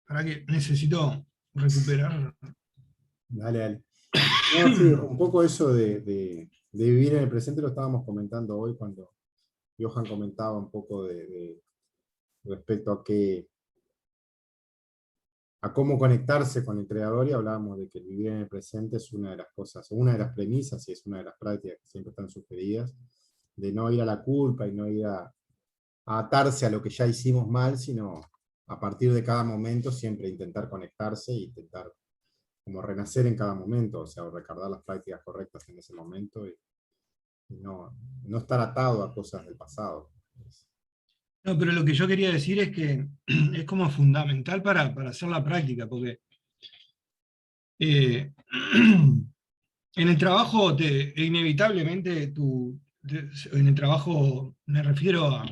Para que necesito recuperar. Dale. No, sí, un poco eso de vivir en el presente lo estábamos comentando hoy cuando Johan comentaba un poco respecto a cómo conectarse con el Creador, y hablábamos de que el vivir en el presente es una de las cosas, una de las premisas, y es una de las prácticas que siempre están sugeridas, de no ir a la culpa y no ir a atarse a lo que ya hicimos mal, sino a partir de cada momento siempre intentar conectarse e intentar como renacer en cada momento, o sea, o recordar las prácticas correctas en ese momento y no estar atado a cosas del pasado. No, pero lo que yo quería decir es que es como fundamental para hacer la práctica, porque eh, en el trabajo, inevitablemente, en el trabajo me refiero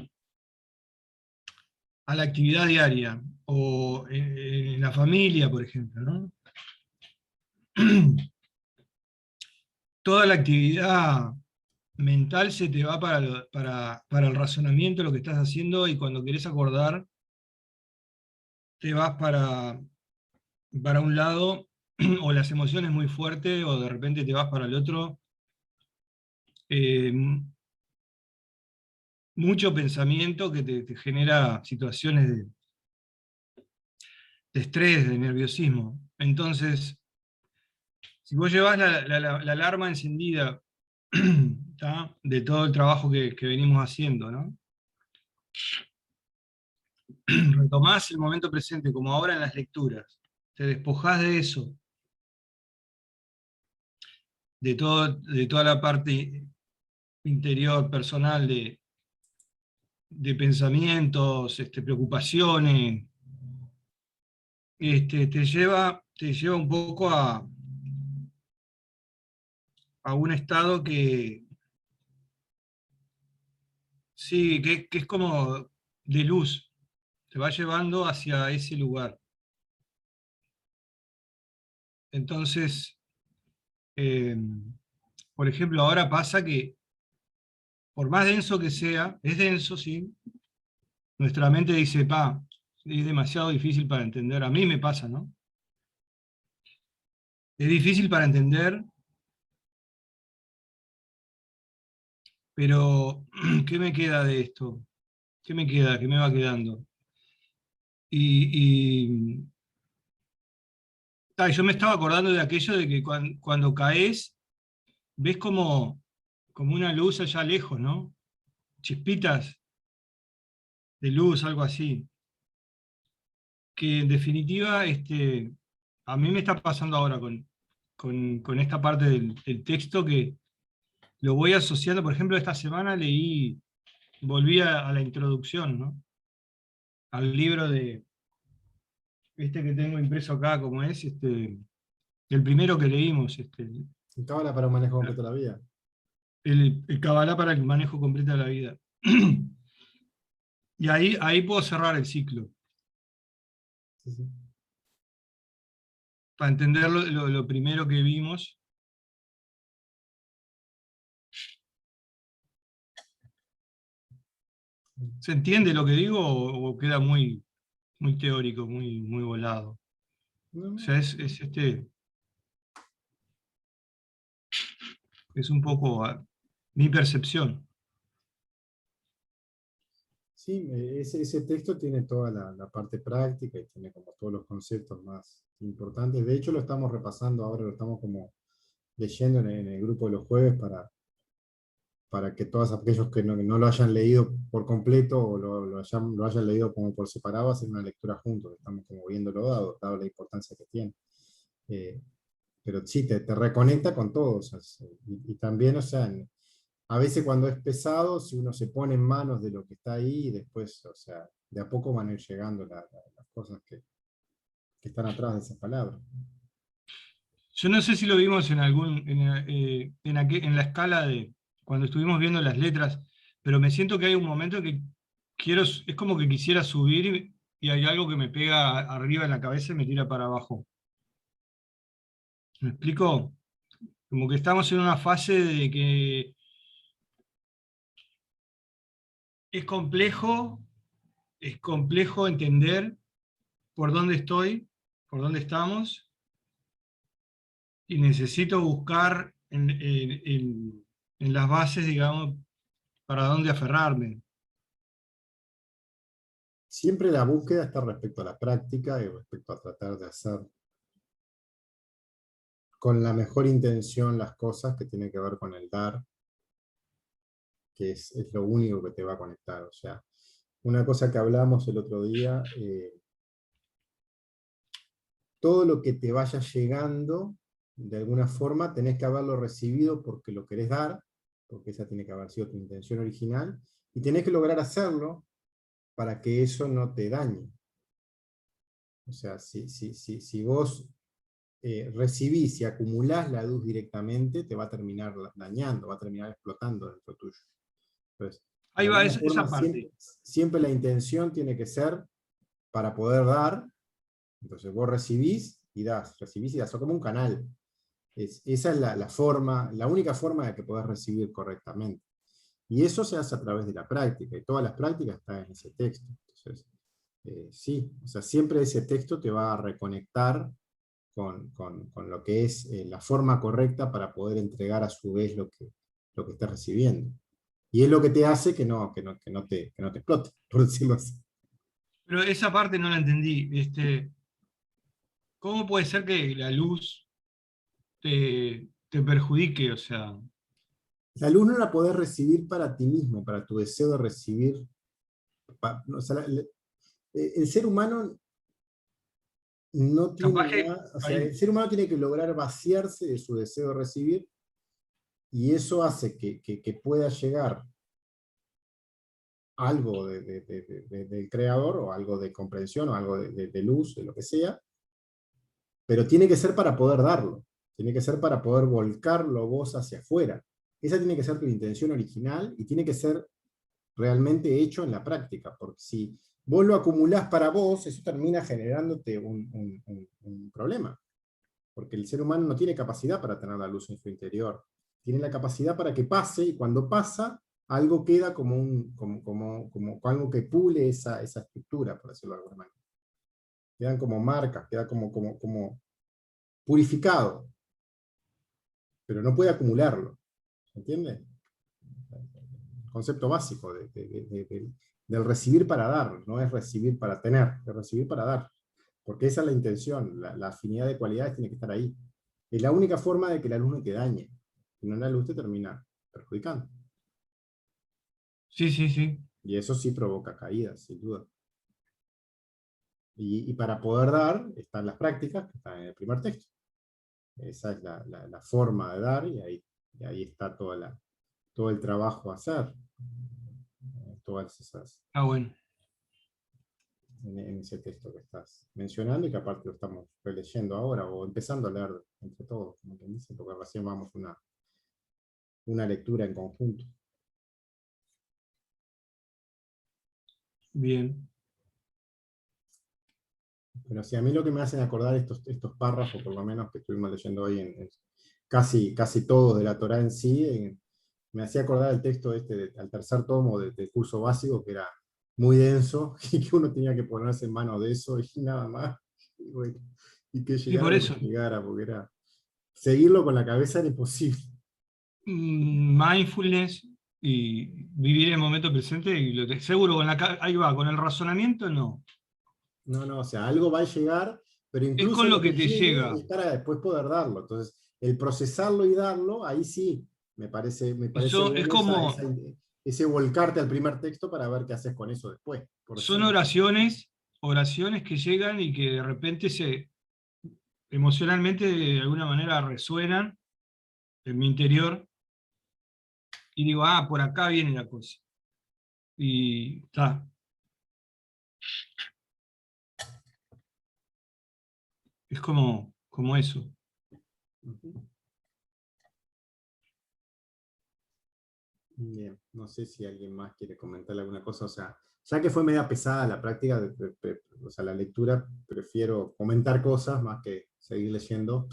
a la actividad diaria, o en la familia, por ejemplo, ¿no? Toda la actividad mental se te va para el razonamiento de lo que estás haciendo, y cuando querés acordar, te vas para un lado, o las emociones muy fuertes, o de repente te vas para el otro. Eh, Mucho pensamiento que te genera situaciones de estrés, de nerviosismo. Entonces, si vos llevas la alarma encendida, ¿tá?, de todo el trabajo que venimos haciendo, ¿no? Retomás el momento presente, como ahora en las lecturas, te despojás de eso, de toda la parte interior, personal, de pensamientos, preocupaciones, te lleva un poco a un estado que, sí, que es como de luz, te va llevando hacia ese lugar. Entonces, eh, por ejemplo, ahora pasa que, por más denso que sea, es denso, sí, nuestra mente dice, es demasiado difícil para entender. A mí me pasa, ¿no? Es difícil para entender, pero ¿qué me queda de esto? ¿Qué me queda? ¿Qué me va quedando? Y yo me estaba acordando de aquello de que cuando caes, ves como una luz allá lejos, ¿no? Chispitas de luz, algo así. Que en definitiva, a mí me está pasando ahora con esta parte del texto, que lo voy asociando. Por ejemplo, esta semana volví a la introducción, ¿no? Al libro que tengo impreso acá, como es, el primero que leímos, Y cábala para un manejo completo de la vida. el Kabbalah para el manejo completo de la vida. Y ahí puedo cerrar el ciclo, Sí, sí. para entender lo primero que vimos. ¿Se entiende lo que digo, o queda muy teórico, muy volado? No, O no. sea, es un poco mi percepción. Sí, ese texto tiene toda la parte práctica y tiene como todos los conceptos más importantes. De hecho, lo estamos repasando ahora, lo estamos como leyendo en el grupo de los jueves para que todos aquellos que no lo hayan leído por completo o lo hayan leído como por separado, hacer una lectura juntos. Estamos como viéndolo dado la importancia que tiene. Eh, pero sí, te reconecta con todos. Y también, o sea, a veces cuando es pesado, si uno se pone en manos de lo que está ahí, y después, o sea, de a poco van a ir llegando las cosas que están atrás de esas palabras. Yo no sé si lo vimos en la escala de cuando estuvimos viendo las letras, pero me siento que hay un momento que es como que quisiera subir, y hay algo que me pega arriba en la cabeza y me tira para abajo. ¿Me explico? Como que estamos en una fase de que es complejo, es complejo entender por dónde estoy, por dónde estamos, y necesito buscar en las bases, digamos, para dónde aferrarme. Siempre la búsqueda está respecto a la práctica y respecto a tratar de hacer con la mejor intención las cosas que tienen que ver con el dar, que es lo único que te va a conectar. O sea, una cosa que hablamos el otro día, todo lo que te vaya llegando, de alguna forma, tenés que haberlo recibido porque lo querés dar, porque esa tiene que haber sido tu intención original, y tenés que lograr hacerlo para que eso no te dañe. O sea, si vos recibís y acumulás la luz directamente, te va a terminar dañando, va a terminar explotando dentro tuyo. Entonces, de Ahí va alguna esa forma, parte. siempre la intención tiene que ser para poder dar. Entonces vos recibís y das, o como un canal. Esa es la forma, la única forma de que podés recibir correctamente. Y eso se hace a través de la práctica, y todas las prácticas están en ese texto. Entonces, sí, o sea, siempre ese texto te va a reconectar con lo que es la forma correcta para poder entregar a su vez lo que estás recibiendo. Y es lo que te hace que no te explote, por decirlo así. Pero esa parte no la entendí. ¿Cómo puede ser que la luz te perjudique? O sea, La luz no la podés recibir para ti mismo, para tu deseo de recibir. O sea, el ser humano no capaz tiene que nada, o sea, el ser humano tiene que lograr vaciarse de su deseo de recibir, y eso hace que pueda llegar algo del creador, o algo de comprensión, o algo de luz, de lo que sea, pero tiene que ser para poder darlo, tiene que ser para poder volcarlo vos hacia afuera. Esa tiene que ser tu intención original, y tiene que ser realmente hecho en la práctica, porque si vos lo acumulás para vos, eso termina generándote un problema, porque el ser humano no tiene capacidad para tener la luz en su interior, tiene la capacidad para que pase, y cuando pasa, algo queda como algo que pule esa estructura, por decirlo de alguna manera. Quedan como marcas, queda como purificado, pero no puede acumularlo, ¿entiendes? Concepto básico del recibir para dar, no es recibir para tener, es recibir para dar, porque esa es la intención, la afinidad de cualidades tiene que estar ahí. Es la única forma de que la luz no te dañe, si no la luz te termina perjudicando. sí, sí, sí. Y eso sí provoca caídas, sin duda. Y para poder dar, están las prácticas, que están en el primer texto. Esa es la forma de dar, y ahí está todo el trabajo a hacer. Todas esas, Ah, bueno. en ese texto que estás mencionando, y que aparte lo estamos releyendo ahora, o empezando a leer entre todos, como quien dice, porque recién vamos una lectura en conjunto. Bien. Pero sí, a mí lo que me hacen acordar estos párrafos, por lo menos que estuvimos leyendo hoy, en casi todos de la Torá en sí, me hacía acordar el texto al tercer tomo del curso básico, que era muy denso, y que uno tenía que ponerse en manos de eso, y nada más. Y, bueno, y que Y llegara por lo que eso, llegara, porque seguirlo con la cabeza era imposible. mindfulness y vivir el momento presente, y seguro ahí va, con el razonamiento no. No, o sea, algo va a llegar, pero Es incluso con lo lo que que te llegue llega. es para después poder darlo. Entonces, el procesarlo y darlo, ahí sí, me parece Eso es bueno como, ese volcarte al primer texto para ver qué haces con eso después, por son decirlo. oraciones que llegan y que de repente emocionalmente de alguna manera resuenan en mi interior, y digo, ah, por acá viene la cosa. Y está. Es como eso. Ujú. Bien, no sé si alguien más quiere comentarle alguna cosa, o sea, ya que fue media pesada la práctica, o sea, la lectura, prefiero comentar cosas más que seguir leyendo,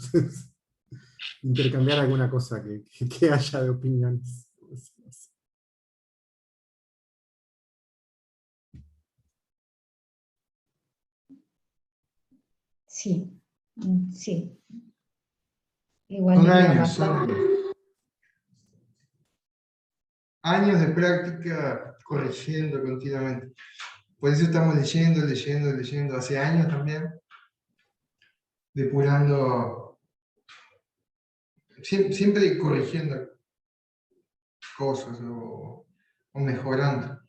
intercambiar alguna cosa que haya de opiniones. Sí, sí, Son igualito años, Marta. son años de práctica corrigiendo continuamente. Por eso estamos leyendo, hace años también, depurando, siempre corrigiendo cosas o mejorando.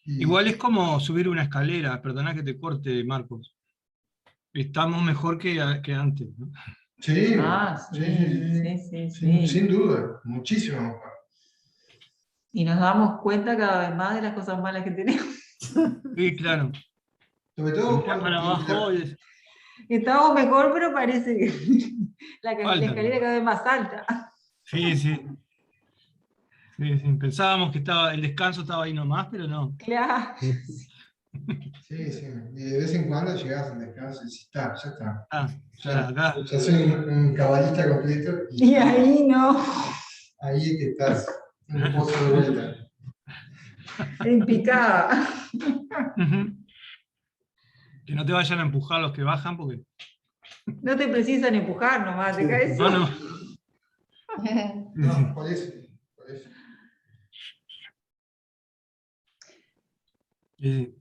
Y Igual es como subir una escalera, perdona que te corte, Marcos. estamos mejor que antes, ¿no? Sí, Ah, sí, sí, sí, sí, sin, sí. sin duda, muchísimo mejor. Y nos damos cuenta cada vez más de las cosas malas que tenemos. Sí, claro. Sobre Se todo mira para abajo y Estamos mejor, pero parece que la falta. escalera cada vez más alta. Sí, sí. Sí, sí. Pensábamos que el descanso estaba ahí nomás, pero no. Claro. sí, sí. Y de vez en cuando llegas al descanso y dices, está, ya está. Ah, ya acá. Ya soy un cabalista completo Y ahí no, ahí es que estás en un pozo de vuelta. en picada. Ujú. Que no te vayan a empujar los que bajan, porque. No te precisan empujar nomás, te caes No, solo. no. Sí, sí. No, por eso, por eso. Sí,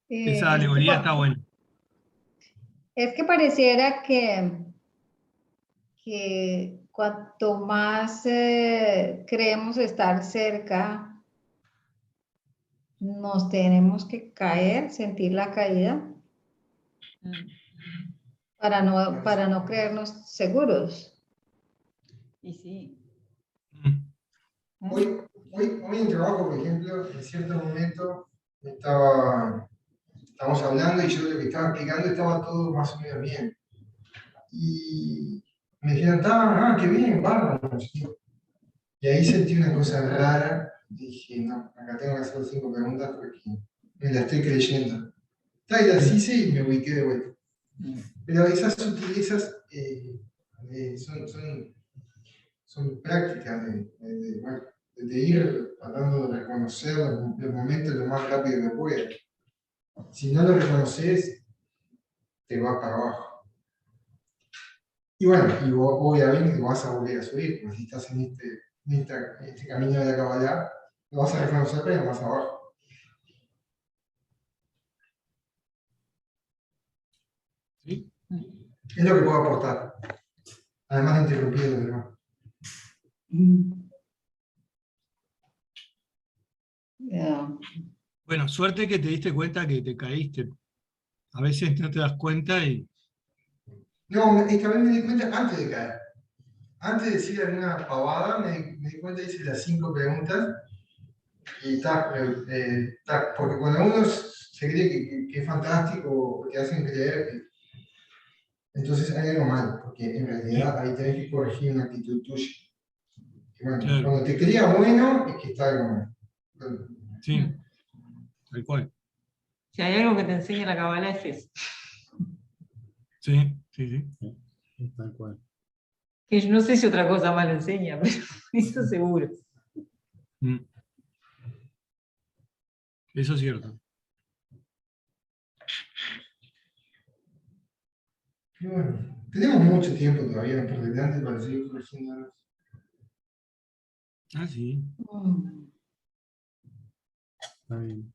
sí. Esa Es que, alegoría está buena. es que pareciera que cuanto más creemos estar cerca, nos tenemos que caer, sentir la caída, para no creernos seguros. Y sí. Hoy en el trabajo, por ejemplo, en cierto momento estábamos hablando y yo lo que estaba explicando estaba todo más o menos bien. Y me dijeron, qué bien, bárbaro. No sé qué. Y ahí sentí una cosa rara. Dije, no, acá tengo que hacer 5 preguntas porque me la estoy creyendo. Y las hice y me ubiqué de vuelta. Pero esas sutilezas son prácticas bueno, de ir tratando de reconocer los momentos lo más rápido que puedas. Si no lo reconoces, te vas para abajo. Y bueno, y vos obviamente lo vas a volver a subir, porque si estás en este camino de la Kabbalah, lo vas a reconocer, pero más abajo. ¿Sí? Es lo que puedo aportar, además de interrumpir a los demás. Yeah. Bueno, suerte que te diste cuenta que te caíste. A veces no te das cuenta y. No, es que a mí me di cuenta antes de caer. Antes de decir alguna pavada, me di cuenta, hice las 5 preguntas y porque cuando uno se cree que es fantástico, te hacen creer que. Entonces hay algo mal, porque en realidad ahí tenés que corregir una actitud tuya. Y bueno, Claro, cuando te crea bueno, es que está algo mal. sí, tal cual. Si hay algo que te enseña la Kabbalah es eso. Sí, sí, sí. Tal cual. Que yo no sé si otra cosa más lo enseña, pero eso seguro. Mm. Eso es cierto. Y bueno, tenemos mucho tiempo todavía por delante para seguir corrigiendo. Ah, sí. Está bien.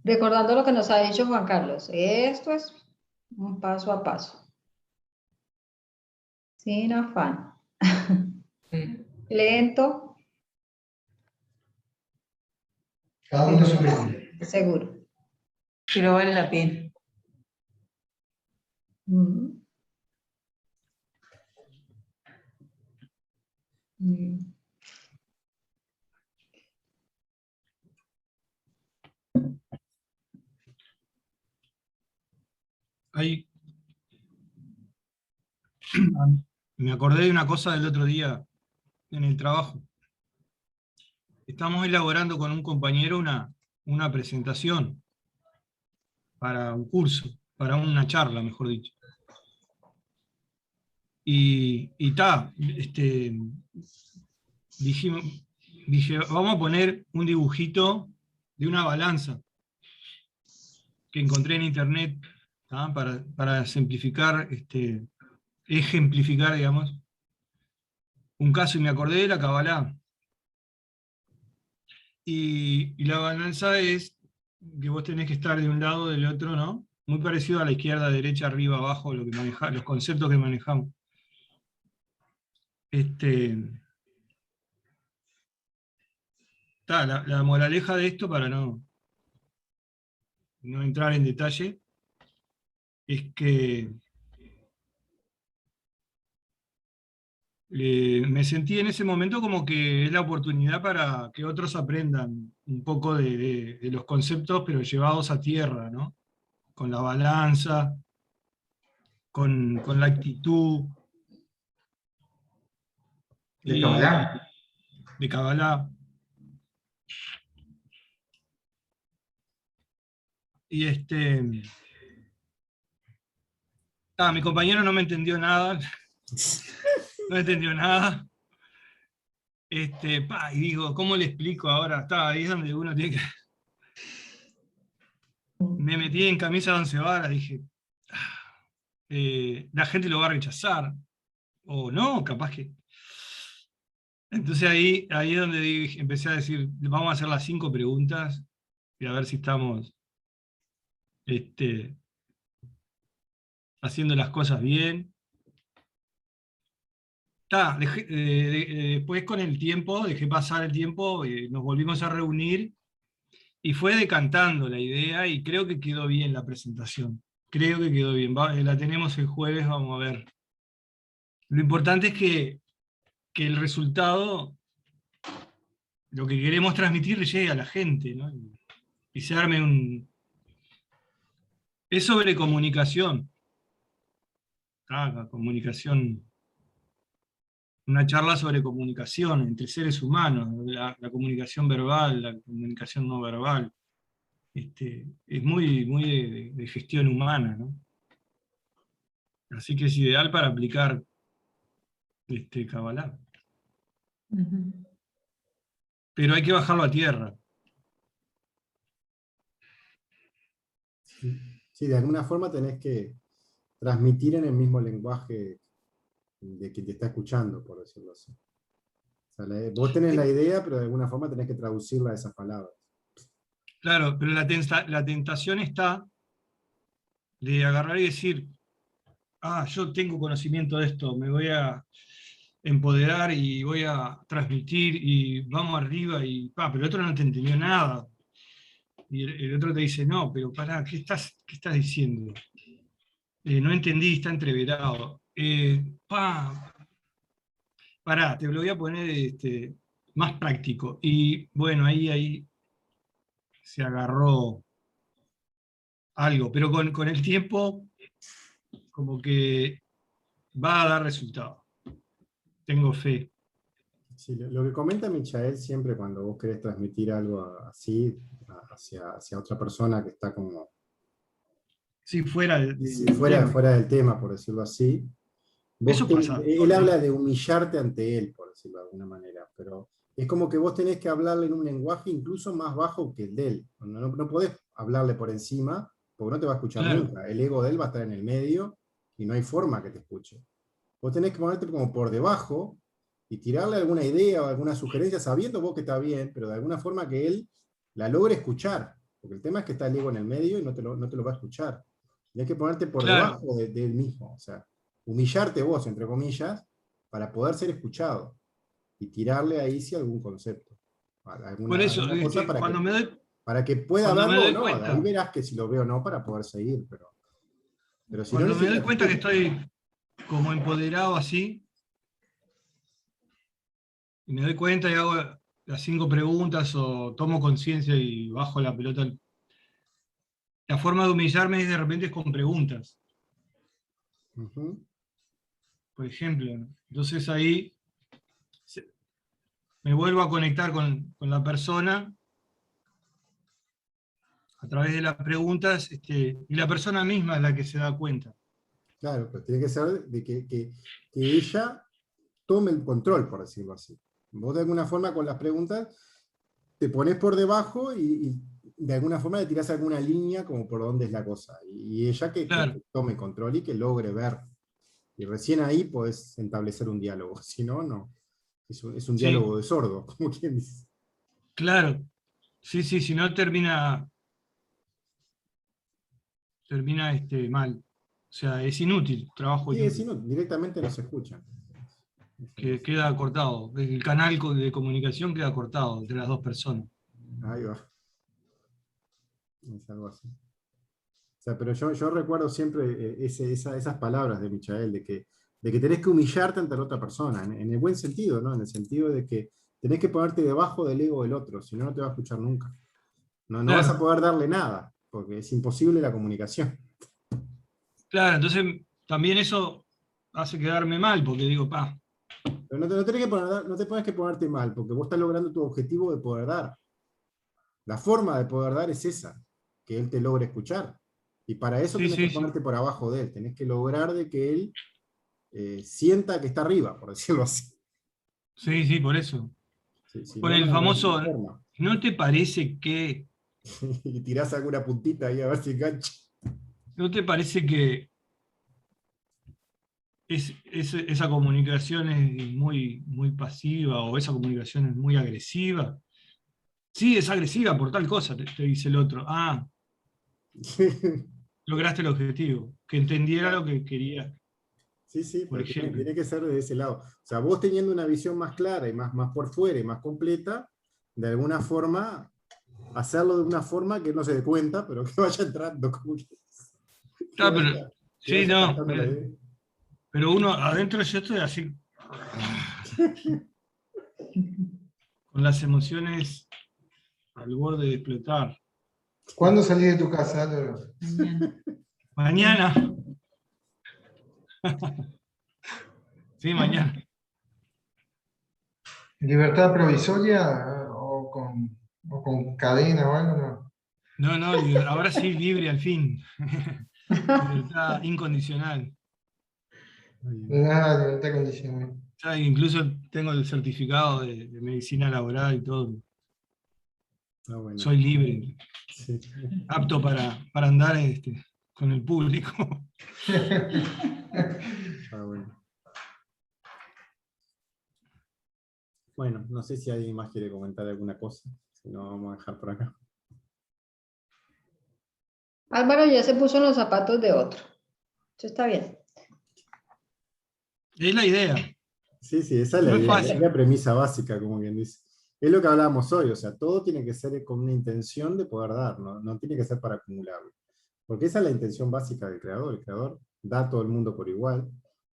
Recordando lo que nos ha dicho Juan Carlos, esto es un paso a paso, sin afán, lento, Cada uno su ritmo. seguro. Pero vale la pena. Mm. Mm. Hay, me acordé de una cosa del otro día en el trabajo. Estamos elaborando con un compañero una presentación para un curso, para una charla, mejor dicho. Y dije, vamos a poner un dibujito de una balanza que encontré en internet, ¿tá? Para simplificar, ejemplificar, digamos, un caso, y me acordé de la Kabbalah. Y la balanza es que vos tenés que estar de un lado o del otro, ¿no? Muy parecido a la izquierda, derecha, arriba, abajo, lo que los conceptos que manejamos. La moraleja de esto, para no no entrar en detalle, es que me sentí en ese momento como que es la oportunidad para que otros aprendan un poco de los conceptos, pero llevados a tierra, ¿no? Con la balanza, con la actitud ¿De Kabbalah? de Kabbalah. Y mi compañero no me entendió nada, no entendió nada. Y digo, ¿cómo le explico ahora? Ahí es donde uno tiene que... Me metí en camisa de once varas, dije, la gente lo va a rechazar, o no, capaz que... Entonces ahí es donde empecé a decir, vamos a hacer las 5 preguntas y a ver si estamos haciendo las cosas bien. Después con el tiempo, dejé pasar el tiempo, nos volvimos a reunir y fue decantando la idea y creo que quedó bien la presentación. Creo que quedó bien. La tenemos el jueves, vamos a ver. Lo importante es que el resultado, lo que queremos transmitir, le llegue a la gente, ¿no? Y se arme un... Es sobre comunicación. La comunicación, una charla sobre comunicación entre seres humanos, la comunicación verbal, la comunicación no verbal. Es muy, muy de gestión humana, ¿no? Así que es ideal para aplicar Kabbalah. Ujú. Pero hay que bajarlo a tierra. Sí, de alguna forma tenés que transmitir en el mismo lenguaje de quien te está escuchando, por decirlo así. O sea, vos tenés la idea, pero de alguna forma tenés que traducirla a esas palabras. Claro, pero la tentación está de agarrar y decir, yo tengo conocimiento de esto, me voy a empoderar y voy a transmitir y vamos arriba pero el otro no te entendió nada. Y el otro te dice, no, pero pará, ¿qué estás diciendo? No entendí, está entreverado. Pará, te lo voy a poner más práctico. Y bueno, ahí se agarró algo, pero con el tiempo como que va a dar resultado. Tengo fe. Sí, lo que comenta Michael siempre cuando vos querés transmitir algo así hacia otra persona que está como Sí, fuera sí, del tema. fuera del tema, por decirlo así, Eso pasa. él habla de humillarte ante él, por decirlo de alguna manera, pero es como que vos tenés que hablarle en un lenguaje incluso más bajo que el de él. No podés hablarle por encima, porque no te va a escuchar Claro. nunca. El ego de él va a estar en el medio y no hay forma que te escuche. Vos tenés que ponerte como por debajo y tirarle alguna idea o alguna sugerencia, sabiendo vos que está bien, pero de alguna forma que él la logre escuchar. Porque el tema es que está el ego en el medio y no te lo va a escuchar. Tienes que ponerte por Claro. debajo de él mismo. O sea, humillarte vos, entre comillas, para poder ser escuchado. Y tirarle ahí sí algún concepto. Por eso, Alguna cosa para que pueda cuando me verlo o doy no. De ahí cuenta, verás que si lo veo o no para poder seguir. Pero si no cuando me doy necesitas cuenta que estoy como empoderado así, y me doy cuenta y hago las 5 preguntas o tomo conciencia y bajo la pelota. La forma de humillarme es de repente con preguntas, Ujú. por ejemplo, ¿no? Entonces ahí me vuelvo a conectar con la persona a través de las preguntas, y la persona misma es la que se da cuenta. Claro, pero tiene que ser de que ella tome el control, por decirlo así. Vos de alguna forma con las preguntas te pones por debajo y de alguna forma le tirás alguna línea como por dónde es la cosa. Y ella Claro. que tome control y que logre ver. Y recién ahí podés establecer un diálogo. Si no, no. Es un Sí, diálogo de sordo, como quien dice. claro. Sí, si no termina mal. O sea, es inútil, trabajo Sí, inútil. no, directamente no se escuchan. Que queda cortado. El canal de comunicación queda cortado entre las dos personas. Ahí va. Es algo así. sea, pero yo recuerdo siempre esas palabras de Michael, de que tenés que humillarte ante la otra persona, en el buen sentido, ¿no? En el sentido de que tenés que ponerte debajo del ego del otro, si no, no te va a escuchar nunca. No vas a Claro, poder darle nada, porque es imposible la comunicación. claro, entonces también eso hace quedarme mal, porque digo, pa, Pero no te pones que ponerte mal, porque vos estás logrando tu objetivo de poder dar. La forma de poder dar es esa, que él te logre escuchar. Y para eso sí, tenés que sí, sí, ponerte por abajo de él, tenés que lograr de que él sienta que está arriba, por decirlo así. sí, sí, por eso. Si Con no, el no hay famoso, forma. ¿no te parece que, Y tirás alguna puntita ahí a ver si engancha. no te parece que esa comunicación es muy, muy pasiva o esa comunicación es muy agresiva? Sí, es agresiva por tal cosa, te dice el otro. Ah, lograste el objetivo, que entendiera lo que quería, Sí, sí, por pero tiene, ejemplo. tiene que ser de ese lado. O sea, vos teniendo una visión más clara y más por fuera y más completa, de alguna forma, hacerlo de una forma que no se dé cuenta, pero que vaya entrando, como que Claro, pero, que sí, vaya no, captando la idea. pero uno adentro yo estoy así, con las emociones al borde de explotar. ¿Cuándo salís de tu casa, Álvaro? Mañana. Mañana, sí, mañana. ¿Libertad provisoria o con cadena o algo? No. No, no, ahora sí, libre al fin. Libertad incondicional. Nada, libertad condicional. Ya incluso tengo el certificado de medicina laboral y todo. Ah, bueno. Soy libre, Sí. apto para andar con el público. Ah, bueno. Bueno, no sé si alguien más quiere comentar alguna cosa. Si no, vamos a dejar por acá. Álvaro ya se puso en los zapatos de otro. Eso está bien. Es la idea, Sí, sí, esa es la no es idea, es fácil. la premisa básica, como bien dice. Es lo que hablábamos hoy, o sea, todo tiene que ser con una intención de poder dar, no tiene que ser para acumularlo. Porque esa es la intención básica del creador. El creador da a todo el mundo por igual.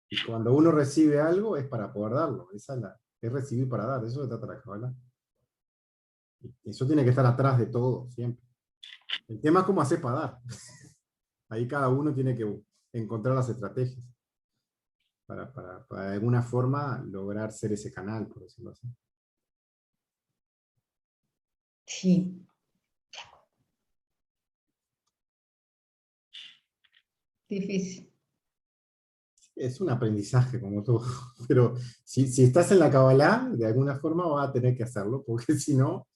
Y cuando uno recibe algo es para poder darlo. Es recibir para dar, eso se trata la Kabbalah. Y eso tiene que estar atrás de todo, siempre. El tema es cómo hacer para dar. Ahí cada uno tiene que encontrar las estrategias para de alguna forma lograr ser ese canal, por decirlo así. Sí, difícil. Es un aprendizaje como todo, pero si estás en la Kabbalah, de alguna forma vas a tener que hacerlo, porque si no,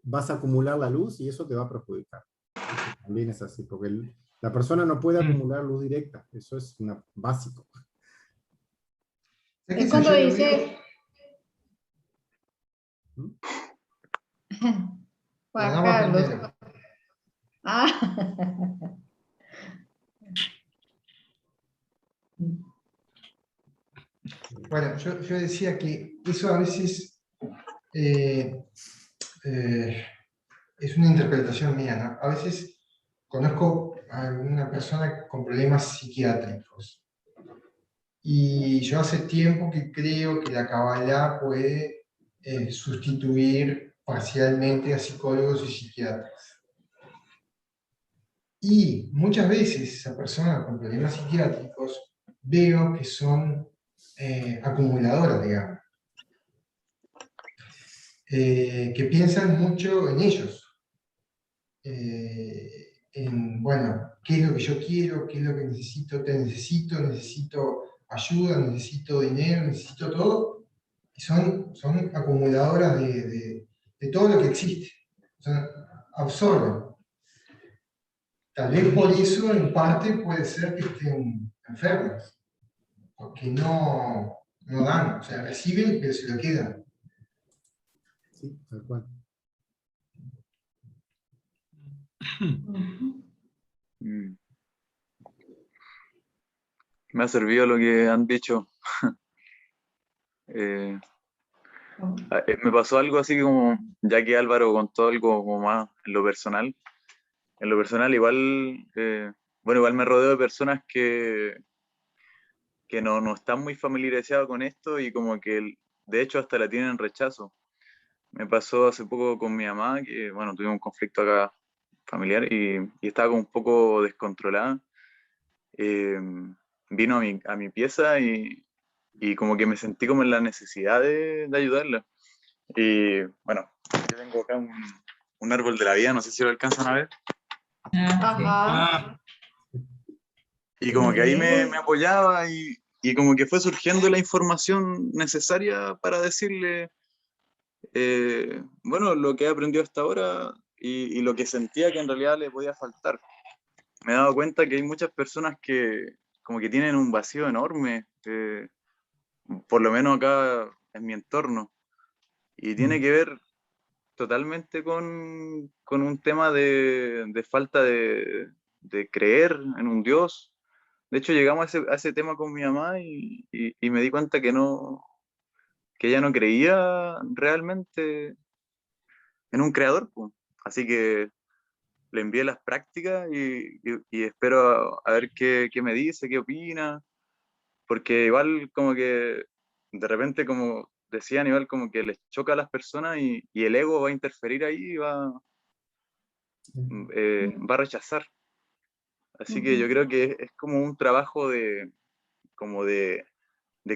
vas a acumular la luz y eso te va a perjudicar. Eso también es así, porque la persona no puede Mm. acumular luz directa, eso es básico. ¿Sabés qué Es eso cuando yo lo veo? dice, ¿Mm? La Juan dama Carlos. primero. Ah. Bueno, yo decía que eso a veces eh, eh, es una interpretación mía, ¿no? A veces conozco a una persona con problemas psiquiátricos y yo hace tiempo que creo que la Kabbalah puede sustituir parcialmente a psicólogos y psiquiatras. Y muchas veces esa persona con problemas psiquiátricos veo que son acumuladoras, digamos, que piensan mucho en ellos, en, bueno, qué es lo que yo quiero, qué es lo que necesito, necesito ayuda, necesito dinero, necesito todo, y son acumuladoras de todo lo que existe, o sea, absorben. Tal vez por eso, en parte, puede ser que estén enfermos, porque no dan, o sea, reciben, pero se lo quedan. Sí, tal cual. Ujú. Mm. Me ha servido lo que han dicho. Eh, me pasó algo así como, ya que Álvaro contó algo como más en lo personal, en lo personal igual, bueno, igual me rodeo de personas que no están muy familiarizados con esto y como que de hecho hasta la tienen rechazo. Me pasó hace poco con mi mamá, que bueno, tuvimos un conflicto acá familiar y estaba como un poco descontrolada. Eh, Vino a mi pieza y como que me sentí como en la necesidad de ayudarla. Y bueno, yo tengo acá un árbol de la vida, no sé si lo alcanzan a ver. Ajá. Ah, Y como que ahí me Sí. apoyaba y como que fue surgiendo la información necesaria para decirle, bueno, lo que he aprendido hasta ahora y lo que sentía que en realidad le podía faltar. Me he dado cuenta que hay muchas personas que como que tienen un vacío enorme, por lo menos acá en mi entorno, y tiene que ver totalmente con un tema de falta de creer en un Dios. De hecho, llegamos a ese tema con mi mamá y me di cuenta que no, que ella no creía realmente en un creador, po. Así que le envié las prácticas y espero a ver qué me dice, qué opina, porque igual como que de repente, como decían, igual como que les choca a las personas y el ego va a interferir ahí y va a rechazar. Así que yo Ujú. creo que es como un trabajo como de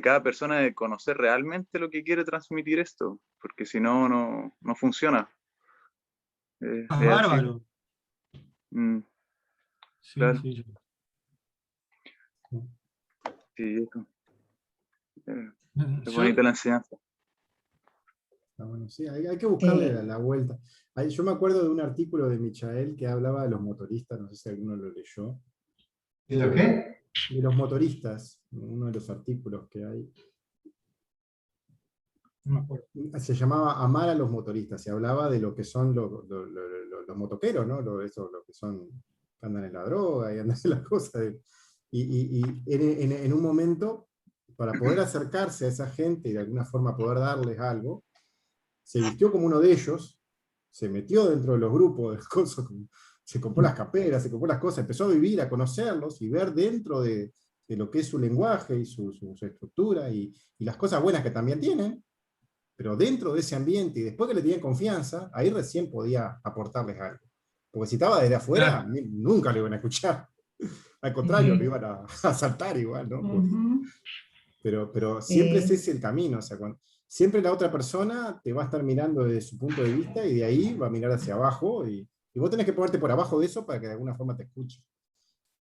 cada persona de conocer realmente lo que quiere transmitir esto, porque si no, no funciona. Es así. bárbaro. Mm, Sí, claro, sí. Sí. sí, eso. Eh, es Yo, bonita la enseñanza. Está bueno, sí, hay que buscarle Sí. la vuelta. Yo me acuerdo de un artículo de Michael que hablaba de los motoristas, no sé si alguno lo leyó, ¿Y lo qué? de los motoristas, uno de los artículos que hay. no me acuerdo. Se llamaba Amar a los motoristas, y hablaba de lo que son los motoqueros, ¿no? Lo que son, que andan en la droga y andan en las cosas. Y en un momento, para poder acercarse a esa gente y de alguna forma poder darles algo, se vistió como uno de ellos, se metió dentro de los grupos de cosas, se compró las caperas, se compró las cosas, empezó a vivir, a conocerlos y ver dentro de lo que es su lenguaje y su estructura y las cosas buenas que también tienen, pero dentro de ese ambiente y después que le tenían confianza, ahí recién podía aportarles algo. Porque si estaba desde afuera, Claro. nunca lo iban a escuchar. Al contrario, lo Ujú. iban a saltar igual, ¿no? Ujú. Pero siempre ese Sí. es el camino, o sea, siempre la otra persona te va a estar mirando desde su punto de vista y de ahí va a mirar hacia abajo y vos tenés que ponerte por abajo de eso para que de alguna forma te escuche.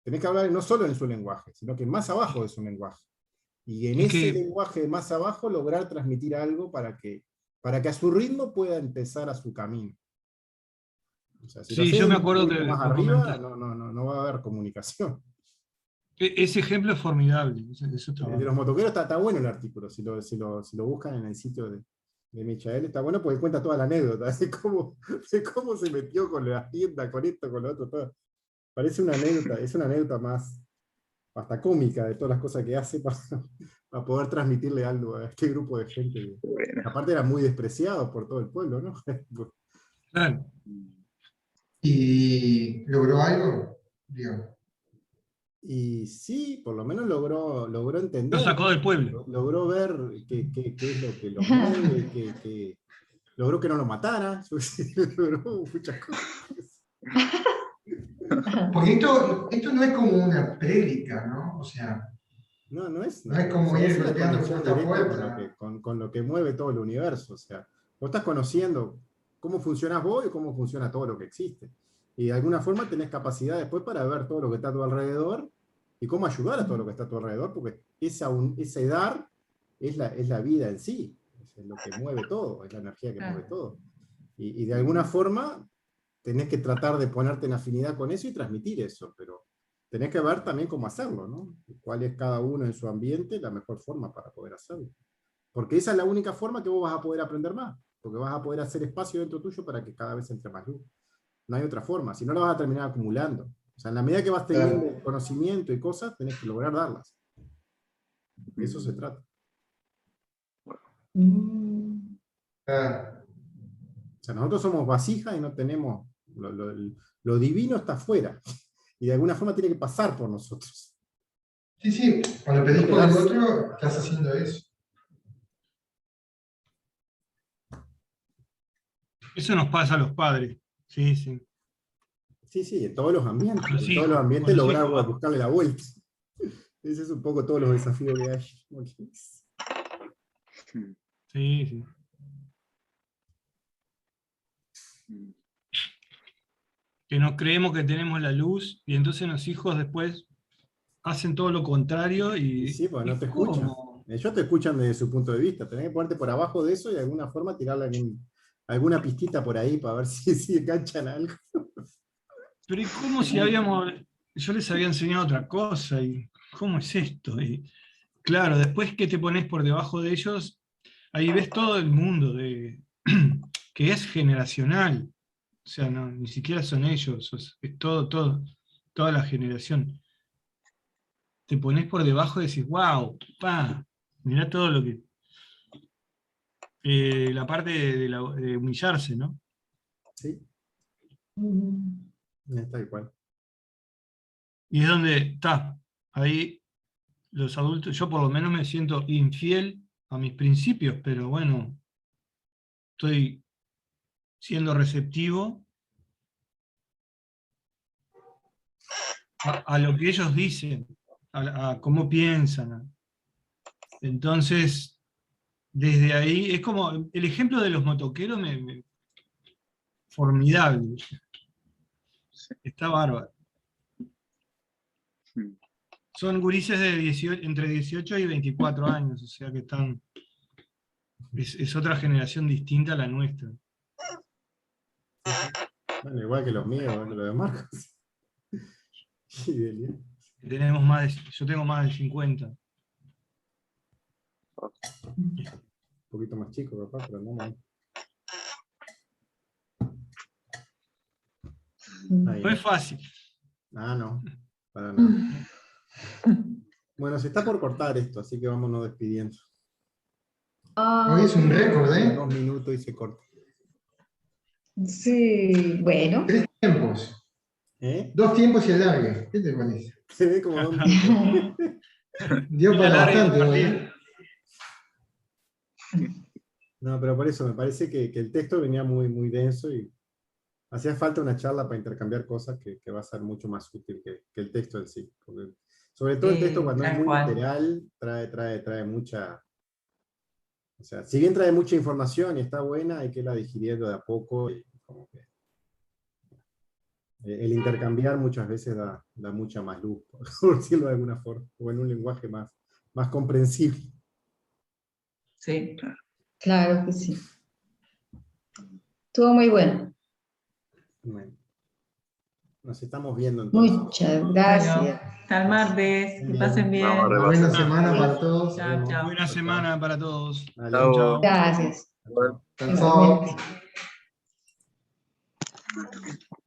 Tenés que hablar no solo en su lenguaje, sino que más abajo de su lenguaje. Y en Es ese que lenguaje más abajo lograr transmitir algo para que a su ritmo pueda empezar a su camino. O sea, si lo sí, haces yo me un acuerdo poquito que más me arriba, comentaste. no va a haber comunicación. Ese ejemplo es formidable. Eso El de los motoqueros está bueno el artículo, si lo buscan en el sitio de Michael, está bueno porque cuenta toda la anécdota de cómo se metió con las tiendas, con esto, con lo otro, todo. Parece una anécdota, es una anécdota más hasta cómica de todas las cosas que hace para poder transmitirle algo a este grupo de gente que Bueno. aparte era muy despreciado por todo el pueblo, ¿no? claro. ¿Y logró algo? Digo, Y sí, por lo menos logró Lo entender, sacó del pueblo. logró ver qué es lo que los mueve, logró que no lo mataran, logró muchas cosas. porque esto no es como una prédica, ¿no? O sea, no es O como sea, ir es una golpeando conexión puerta a directa con puerta. con lo que mueve todo el universo. O sea, vos estás conociendo cómo funcionás vos y cómo funciona todo lo que existe. Y de alguna forma tenés capacidad después para ver todo lo que está a tu alrededor y cómo ayudar a todo lo que está a tu alrededor, porque ese dar es la vida en sí, es lo que mueve todo, es la energía que mueve todo. Y de alguna forma tenés que tratar de ponerte en afinidad con eso y transmitir eso, pero tenés que ver también cómo hacerlo, ¿no? Cuál es cada uno en su ambiente la mejor forma para poder hacerlo. Porque esa es la única forma que vos vas a poder aprender más, porque vas a poder hacer espacio dentro tuyo para que cada vez entre más luz. No hay otra forma, si no la vas a terminar acumulando. O sea, en la medida que vas Claro. teniendo conocimiento y cosas, tenés que lograr darlas. De eso se trata. Mm. Claro. O sea, nosotros somos vasijas y no tenemos Lo divino está afuera, y de alguna forma tiene que pasar por nosotros. Sí, sí, cuando pedís por el otro, estás haciendo eso. Eso nos pasa a los padres. Sí, sí. Sí, sí, en todos los ambientes. Con los En todos los hijos, ambientes con los lograr hijos, ¿va? buscarle la vuelta. Ese es un poco todos los desafíos que hay. Sí, sí. Que nos creemos que tenemos la luz y entonces los hijos después hacen todo lo contrario Y y, sí, porque no ¿y te escuchan. cómo? Ellos te escuchan desde su punto de vista. Tenés que ponerte por abajo de eso y de alguna forma tirarle alguna pistita por ahí para ver si enganchan algo. Pero ¿y cómo si yo les había enseñado otra cosa? ¿Y cómo es esto? Y claro, después que te pones por debajo de ellos, ahí ves todo el mundo que es generacional. O sea, no, ni siquiera son ellos, es toda la generación. Te pones por debajo y decís, wow, mirá todo lo que. La parte de humillarse, ¿no? Sí, Ujú. está igual. Y es donde está, ahí los adultos, yo por lo menos me siento infiel a mis principios, pero bueno, estoy siendo receptivo a lo que ellos dicen, a cómo piensan. Entonces, desde ahí, es como el ejemplo de los motoqueros, formidable, Sí. está bárbaro. Mm. Son gurises de entre 18 y 24 años, o sea que están. Es otra generación distinta a la nuestra. Bueno, igual que los míos, igual que los de Marcos. Sí, bien. Yo tengo más de 50. Un poquito más chico, papá, pero no más. Ahí. No es fácil. Ah, no, para nada. Bueno, se está por cortar esto, así que vámonos despidiendo. Hoy es un récord, En ¿eh? 2 minutos y se corta. Sí, bueno. 3 tiempos. ¿Eh? 2 tiempos y alargue. ¿Qué te parece? Se ve como 2 minutos. Dio Y la para larga y bastante hoy, compartir. No, pero por eso me parece que el texto venía muy, muy denso y hacía falta una charla para intercambiar cosas que va a ser mucho más útil que el texto en sí. Porque, sobre todo el texto cuando es Tal muy cual. literal, trae mucha... O sea, si bien trae mucha información y está buena, hay que irla digiriendo de a poco y como que el intercambiar muchas veces da mucha más luz, por decirlo de alguna forma, o en un lenguaje más comprensible. Sí. Claro que sí. Estuvo muy bueno. Bueno, nos estamos viendo entonces. Muchas gracias. Bueno, hasta el martes. Que Bien. pasen bien. Vamos a Una repasar. buena semana para todos. Chao, chao. Buena semana para todos. Dale. Chau, Chao. chau. Gracias. Chao. Chao, chao. Igualmente.